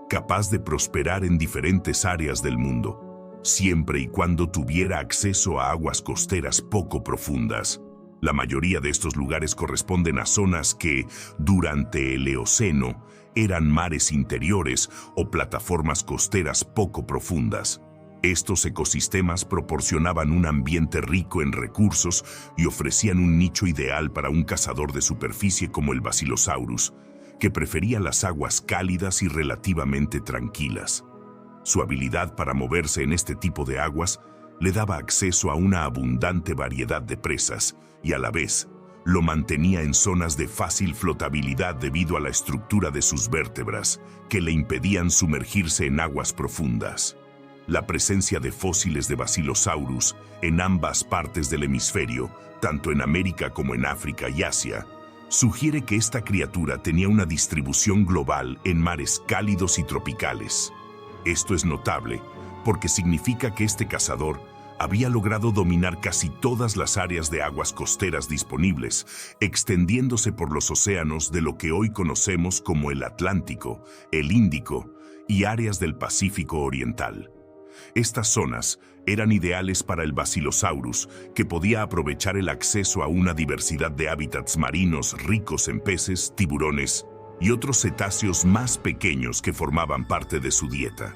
capaz de prosperar en diferentes áreas del mundo, siempre y cuando tuviera acceso a aguas costeras poco profundas. La mayoría de estos lugares corresponden a zonas que, durante el Eoceno, eran mares interiores o plataformas costeras poco profundas. Estos ecosistemas proporcionaban un ambiente rico en recursos y ofrecían un nicho ideal para un cazador de superficie como el Basilosaurus, que prefería las aguas cálidas y relativamente tranquilas. Su habilidad para moverse en este tipo de aguas le daba acceso a una abundante variedad de presas y a la vez lo mantenía en zonas de fácil flotabilidad debido a la estructura de sus vértebras, que le impedían sumergirse en aguas profundas. La presencia de fósiles de Basilosaurus en ambas partes del hemisferio, tanto en América como en África y Asia, sugiere que esta criatura tenía una distribución global en mares cálidos y tropicales. Esto es notable porque significa que este cazador había logrado dominar casi todas las áreas de aguas costeras disponibles, extendiéndose por los océanos de lo que hoy conocemos como el Atlántico, el Índico y áreas del Pacífico Oriental. Estas zonas eran ideales para el Basilosaurus, que podía aprovechar el acceso a una diversidad de hábitats marinos ricos en peces, tiburones y otros cetáceos más pequeños que formaban parte de su dieta.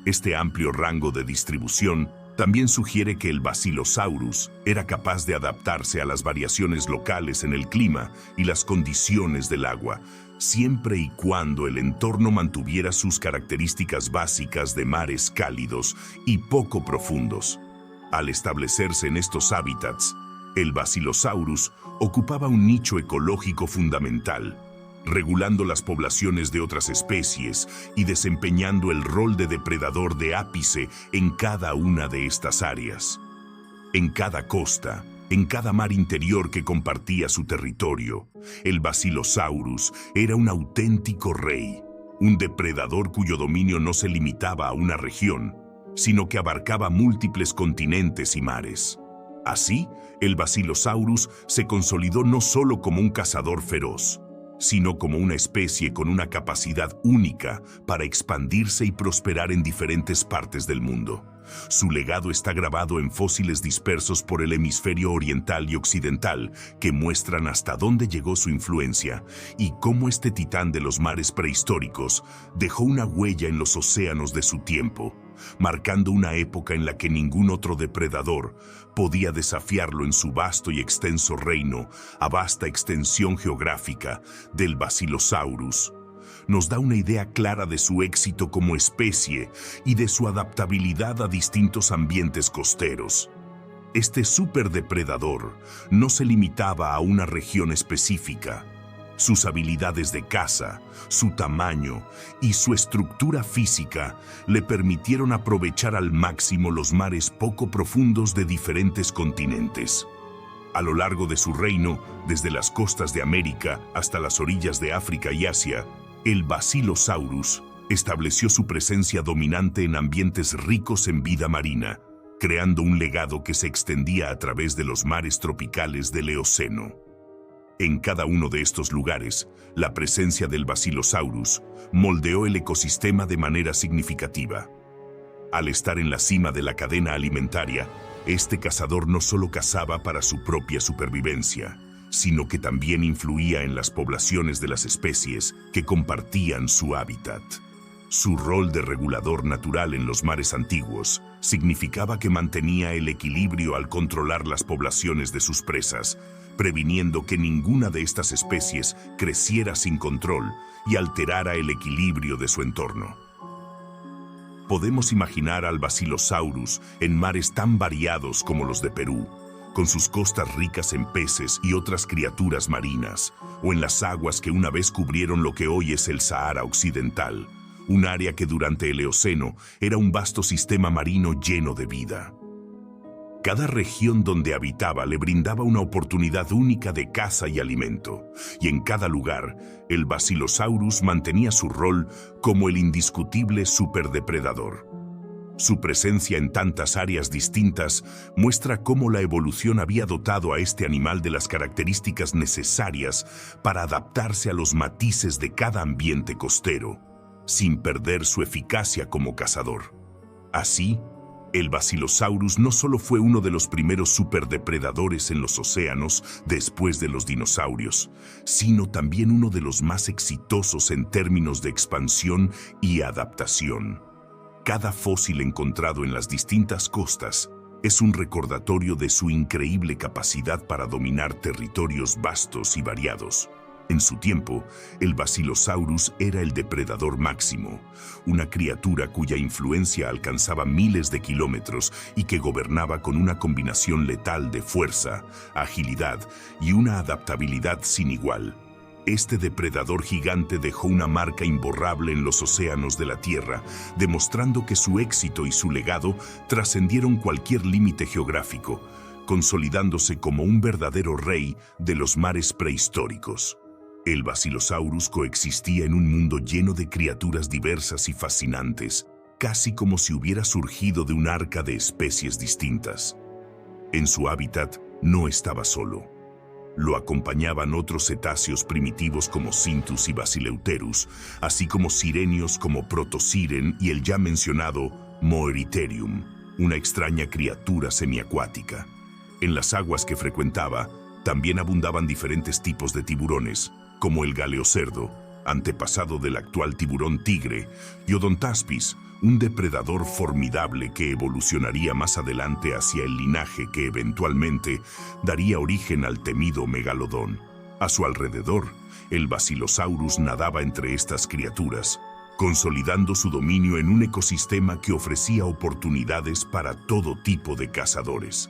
Este amplio rango de distribución también sugiere que el Basilosaurus era capaz de adaptarse a las variaciones locales en el clima y las condiciones del agua, siempre y cuando el entorno mantuviera sus características básicas de mares cálidos y poco profundos. Al establecerse en estos hábitats, el Basilosaurus ocupaba un nicho ecológico fundamental, regulando las poblaciones de otras especies y desempeñando el rol de depredador de ápice en cada una de estas áreas. En cada costa, en cada mar interior que compartía su territorio, el Basilosaurus era un auténtico rey, un depredador cuyo dominio no se limitaba a una región, sino que abarcaba múltiples continentes y mares. Así, el Basilosaurus se consolidó no solo como un cazador feroz, sino como una especie con una capacidad única para expandirse y prosperar en diferentes partes del mundo. Su legado está grabado en fósiles dispersos por el hemisferio oriental y occidental que muestran hasta dónde llegó su influencia y cómo este titán de los mares prehistóricos dejó una huella en los océanos de su tiempo, marcando una época en la que ningún otro depredador podía desafiarlo en su vasto y extenso reino a vasta extensión geográfica del Basilosaurus. Nos da una idea clara de su éxito como especie y de su adaptabilidad a distintos ambientes costeros. Este superdepredador no se limitaba a una región específica. Sus habilidades de caza, su tamaño y su estructura física le permitieron aprovechar al máximo los mares poco profundos de diferentes continentes. A lo largo de su reino, desde las costas de América hasta las orillas de África y Asia, el Basilosaurus estableció su presencia dominante en ambientes ricos en vida marina, creando un legado que se extendía a través de los mares tropicales del Eoceno. En cada uno de estos lugares, la presencia del Basilosaurus moldeó el ecosistema de manera significativa. Al estar en la cima de la cadena alimentaria, este cazador no solo cazaba para su propia supervivencia, sino que también influía en las poblaciones de las especies que compartían su hábitat. Su rol de regulador natural en los mares antiguos significaba que mantenía el equilibrio al controlar las poblaciones de sus presas, previniendo que ninguna de estas especies creciera sin control y alterara el equilibrio de su entorno. Podemos imaginar al Basilosaurus en mares tan variados como los de Perú, con sus costas ricas en peces y otras criaturas marinas, o en las aguas que una vez cubrieron lo que hoy es el Sahara Occidental, un área que durante el Eoceno era un vasto sistema marino lleno de vida. Cada región donde habitaba le brindaba una oportunidad única de caza y alimento, y en cada lugar, el Basilosaurus mantenía su rol como el indiscutible superdepredador. Su presencia en tantas áreas distintas muestra cómo la evolución había dotado a este animal de las características necesarias para adaptarse a los matices de cada ambiente costero, sin perder su eficacia como cazador. Así, el Basilosaurus no solo fue uno de los primeros superdepredadores en los océanos después de los dinosaurios, sino también uno de los más exitosos en términos de expansión y adaptación. Cada fósil encontrado en las distintas costas es un recordatorio de su increíble capacidad para dominar territorios vastos y variados. En su tiempo, el Basilosaurus era el depredador máximo, una criatura cuya influencia alcanzaba miles de kilómetros y que gobernaba con una combinación letal de fuerza, agilidad y una adaptabilidad sin igual. Este depredador gigante dejó una marca imborrable en los océanos de la Tierra, demostrando que su éxito y su legado trascendieron cualquier límite geográfico, consolidándose como un verdadero rey de los mares prehistóricos. El Basilosaurus coexistía en un mundo lleno de criaturas diversas y fascinantes, casi como si hubiera surgido de un arca de especies distintas. En su hábitat no estaba solo. Lo acompañaban otros cetáceos primitivos como Cintus y Basileuterus, así como sirenios como Protosiren y el ya mencionado Moeritherium, una extraña criatura semiacuática. En las aguas que frecuentaba, también abundaban diferentes tipos de tiburones, como el galeocerdo, antepasado del actual tiburón tigre, y Odontaspis, un depredador formidable que evolucionaría más adelante hacia el linaje que eventualmente daría origen al temido megalodón. A su alrededor, el Basilosaurus nadaba entre estas criaturas, consolidando su dominio en un ecosistema que ofrecía oportunidades para todo tipo de cazadores.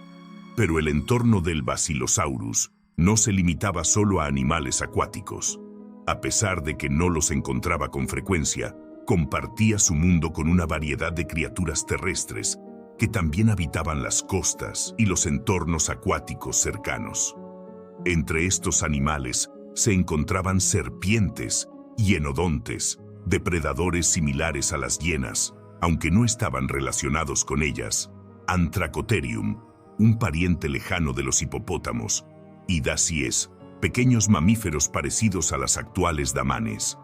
Pero el entorno del Basilosaurus no se limitaba solo a animales acuáticos. A pesar de que no los encontraba con frecuencia, compartía su mundo con una variedad de criaturas terrestres que también habitaban las costas y los entornos acuáticos cercanos. Entre estos animales se encontraban serpientes y enodontes, depredadores similares a las hienas, aunque no estaban relacionados con ellas, Anthracotherium, un pariente lejano de los hipopótamos, y Dacies, pequeños mamíferos parecidos a las actuales damanes.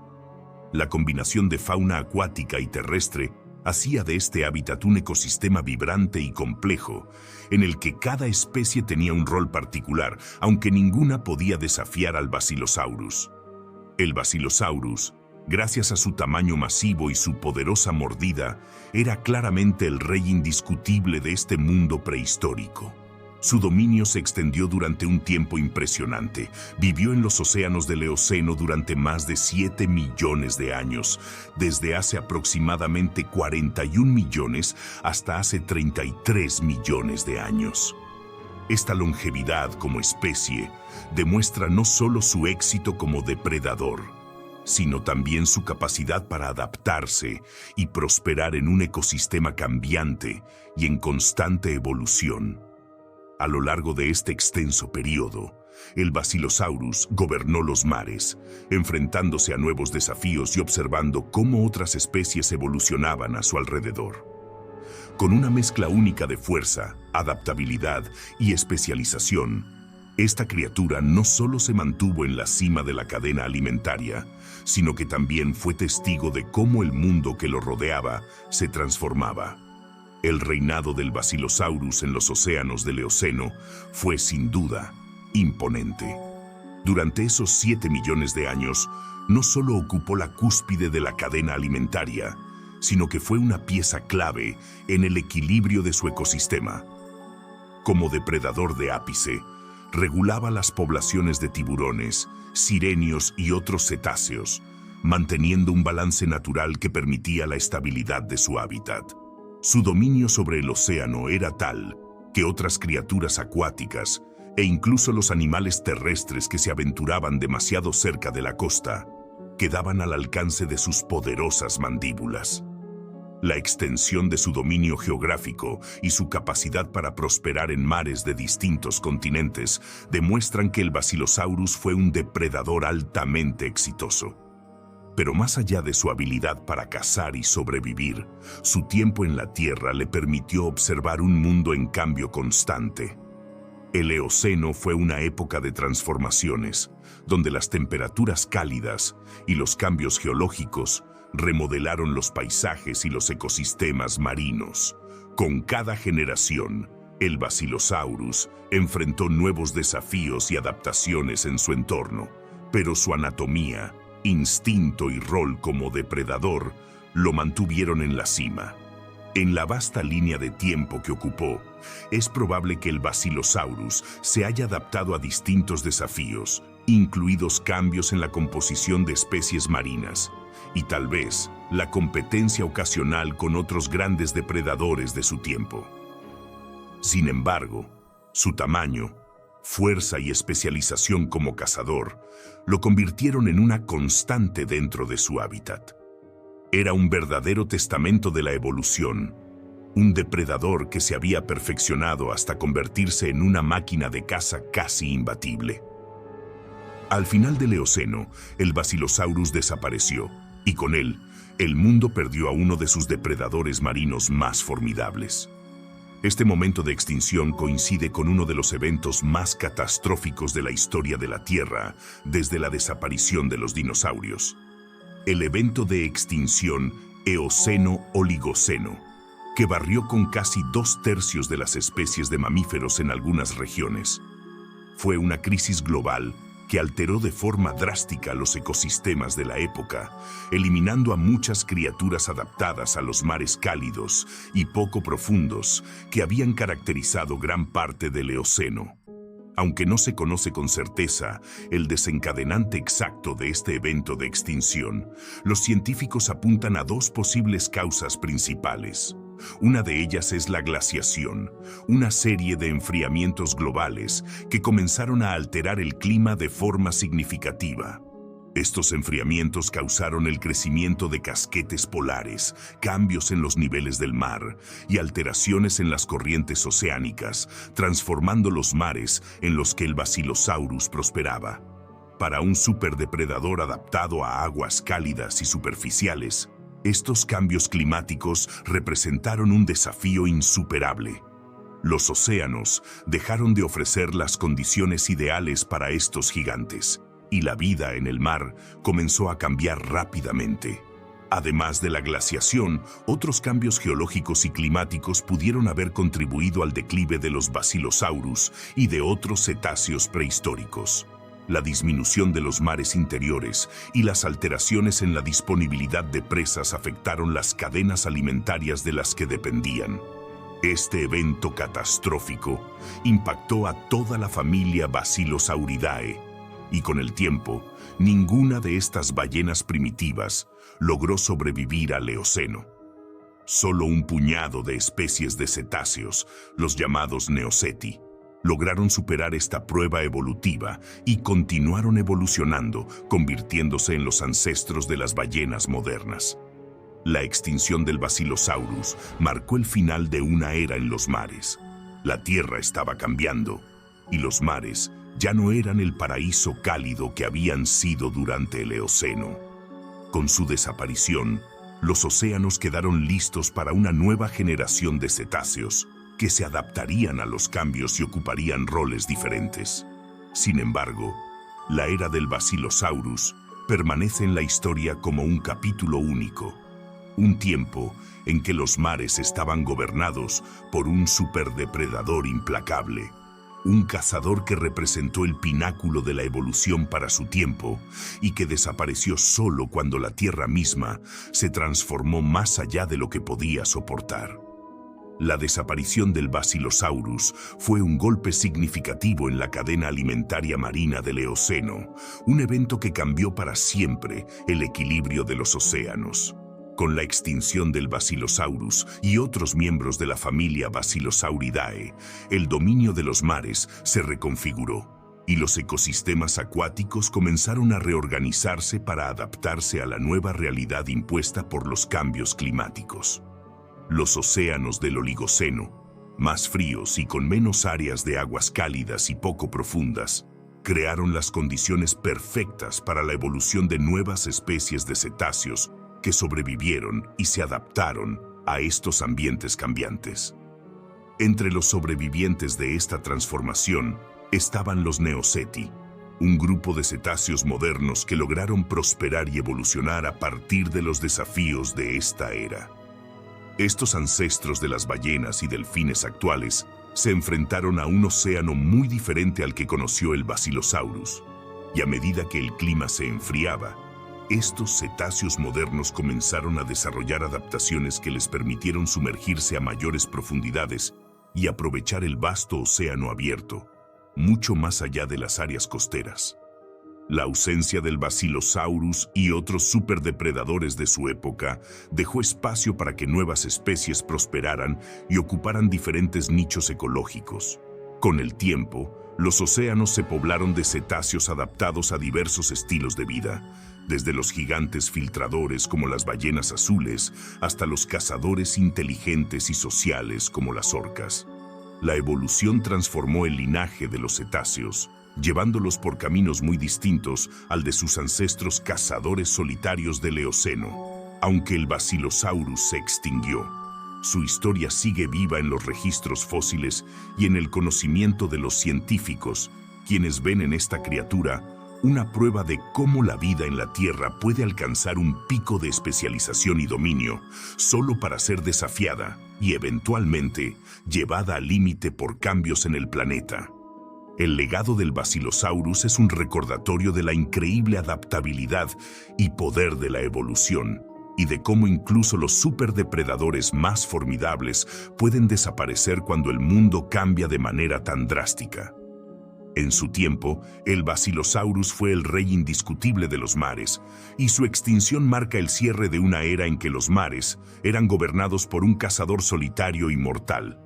La combinación de fauna acuática y terrestre hacía de este hábitat un ecosistema vibrante y complejo, en el que cada especie tenía un rol particular, aunque ninguna podía desafiar al Basilosaurus. El Basilosaurus, gracias a su tamaño masivo y su poderosa mordida, era claramente el rey indiscutible de este mundo prehistórico. Su dominio se extendió durante un tiempo impresionante. Vivió en los océanos del Eoceno durante más de 7 millones de años, desde hace aproximadamente 41 millones hasta hace 33 millones de años. Esta longevidad como especie demuestra no solo su éxito como depredador, sino también su capacidad para adaptarse y prosperar en un ecosistema cambiante y en constante evolución. A lo largo de este extenso periodo, el Basilosaurus gobernó los mares, enfrentándose a nuevos desafíos y observando cómo otras especies evolucionaban a su alrededor. Con una mezcla única de fuerza, adaptabilidad y especialización, esta criatura no solo se mantuvo en la cima de la cadena alimentaria, sino que también fue testigo de cómo el mundo que lo rodeaba se transformaba. El reinado del Basilosaurus en los océanos del Eoceno fue sin duda imponente. Durante esos 7 millones de años, no solo ocupó la cúspide de la cadena alimentaria, sino que fue una pieza clave en el equilibrio de su ecosistema. Como depredador de ápice, regulaba las poblaciones de tiburones, sirenios y otros cetáceos, manteniendo un balance natural que permitía la estabilidad de su hábitat. Su dominio sobre el océano era tal que otras criaturas acuáticas e incluso los animales terrestres que se aventuraban demasiado cerca de la costa quedaban al alcance de sus poderosas mandíbulas. La extensión de su dominio geográfico y su capacidad para prosperar en mares de distintos continentes demuestran que el Basilosaurus fue un depredador altamente exitoso. Pero más allá de su habilidad para cazar y sobrevivir, su tiempo en la Tierra le permitió observar un mundo en cambio constante. El Eoceno fue una época de transformaciones, donde las temperaturas cálidas y los cambios geológicos remodelaron los paisajes y los ecosistemas marinos. Con cada generación, el Basilosaurus enfrentó nuevos desafíos y adaptaciones en su entorno, pero su anatomía, instinto y rol como depredador lo mantuvieron en la cima. En la vasta línea de tiempo que ocupó, es probable que el Basilosaurus se haya adaptado a distintos desafíos, incluidos cambios en la composición de especies marinas, y tal vez la competencia ocasional con otros grandes depredadores de su tiempo. Sin embargo, su tamaño, fuerza y especialización como cazador lo convirtieron en una constante dentro de su hábitat. Era un verdadero testamento de la evolución, un depredador que se había perfeccionado hasta convertirse en una máquina de caza casi imbatible. Al final del Eoceno, el Basilosaurus desapareció, y con él, el mundo perdió a uno de sus depredadores marinos más formidables. Este momento de extinción coincide con uno de los eventos más catastróficos de la historia de la Tierra desde la desaparición de los dinosaurios. El evento de extinción Eoceno-Oligoceno, que barrió con casi 2/3 de las especies de mamíferos en algunas regiones. Fue una crisis global que alteró de forma drástica los ecosistemas de la época, eliminando a muchas criaturas adaptadas a los mares cálidos y poco profundos que habían caracterizado gran parte del Eoceno. Aunque no se conoce con certeza el desencadenante exacto de este evento de extinción, los científicos apuntan a 2 posibles causas principales. Una de ellas es la glaciación, una serie de enfriamientos globales que comenzaron a alterar el clima de forma significativa. Estos enfriamientos causaron el crecimiento de casquetes polares, cambios en los niveles del mar y alteraciones en las corrientes oceánicas, transformando los mares en los que el Basilosaurus prosperaba. Para un superdepredador adaptado a aguas cálidas y superficiales, estos cambios climáticos representaron un desafío insuperable. Los océanos dejaron de ofrecer las condiciones ideales para estos gigantes, y la vida en el mar comenzó a cambiar rápidamente. Además de la glaciación, otros cambios geológicos y climáticos pudieron haber contribuido al declive de los Basilosaurus y de otros cetáceos prehistóricos. La disminución de los mares interiores y las alteraciones en la disponibilidad de presas afectaron las cadenas alimentarias de las que dependían. Este evento catastrófico impactó a toda la familia Basilosauridae, y con el tiempo, ninguna de estas ballenas primitivas logró sobrevivir al Eoceno. Solo un puñado de especies de cetáceos, los llamados Neoseti, lograron superar esta prueba evolutiva y continuaron evolucionando, convirtiéndose en los ancestros de las ballenas modernas. La extinción del Basilosaurus marcó el final de una era en los mares. La tierra estaba cambiando, y los mares ya no eran el paraíso cálido que habían sido durante el Eoceno. Con su desaparición, los océanos quedaron listos para una nueva generación de cetáceos que se adaptarían a los cambios y ocuparían roles diferentes. Sin embargo, la era del Basilosaurus permanece en la historia como un capítulo único, un tiempo en que los mares estaban gobernados por un superdepredador implacable, un cazador que representó el pináculo de la evolución para su tiempo y que desapareció solo cuando la Tierra misma se transformó más allá de lo que podía soportar. La desaparición del Basilosaurus fue un golpe significativo en la cadena alimentaria marina del Eoceno, un evento que cambió para siempre el equilibrio de los océanos. Con la extinción del Basilosaurus y otros miembros de la familia Basilosauridae, el dominio de los mares se reconfiguró y los ecosistemas acuáticos comenzaron a reorganizarse para adaptarse a la nueva realidad impuesta por los cambios climáticos. Los océanos del Oligoceno, más fríos y con menos áreas de aguas cálidas y poco profundas, crearon las condiciones perfectas para la evolución de nuevas especies de cetáceos que sobrevivieron y se adaptaron a estos ambientes cambiantes. Entre los sobrevivientes de esta transformación estaban los Neoceti, un grupo de cetáceos modernos que lograron prosperar y evolucionar a partir de los desafíos de esta era. Estos ancestros de las ballenas y delfines actuales se enfrentaron a un océano muy diferente al que conoció el Basilosaurus, y a medida que el clima se enfriaba, estos cetáceos modernos comenzaron a desarrollar adaptaciones que les permitieron sumergirse a mayores profundidades y aprovechar el vasto océano abierto, mucho más allá de las áreas costeras. La ausencia del Basilosaurus y otros superdepredadores de su época dejó espacio para que nuevas especies prosperaran y ocuparan diferentes nichos ecológicos. Con el tiempo, los océanos se poblaron de cetáceos adaptados a diversos estilos de vida, desde los gigantes filtradores como las ballenas azules hasta los cazadores inteligentes y sociales como las orcas. La evolución transformó el linaje de los cetáceos, llevándolos por caminos muy distintos al de sus ancestros cazadores solitarios del Eoceno. Aunque el Basilosaurus se extinguió, su historia sigue viva en los registros fósiles y en el conocimiento de los científicos, quienes ven en esta criatura una prueba de cómo la vida en la Tierra puede alcanzar un pico de especialización y dominio solo para ser desafiada y eventualmente llevada al límite por cambios en el planeta. El legado del Basilosaurus es un recordatorio de la increíble adaptabilidad y poder de la evolución, y de cómo incluso los superdepredadores más formidables pueden desaparecer cuando el mundo cambia de manera tan drástica. En su tiempo, el Basilosaurus fue el rey indiscutible de los mares, y su extinción marca el cierre de una era en que los mares eran gobernados por un cazador solitario y mortal,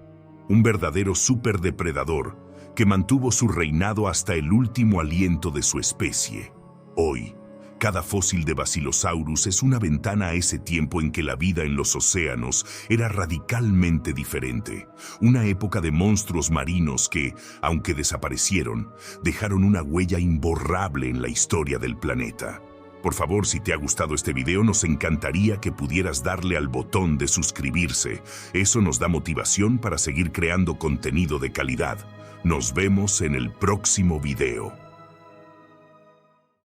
un verdadero superdepredador que mantuvo su reinado hasta el último aliento de su especie. Hoy, cada fósil de Basilosaurus es una ventana a ese tiempo en que la vida en los océanos era radicalmente diferente. Una época de monstruos marinos que, aunque desaparecieron, dejaron una huella imborrable en la historia del planeta. Por favor, si te ha gustado este video, nos encantaría que pudieras darle al botón de suscribirse. Eso nos da motivación para seguir creando contenido de calidad. Nos vemos en el próximo video.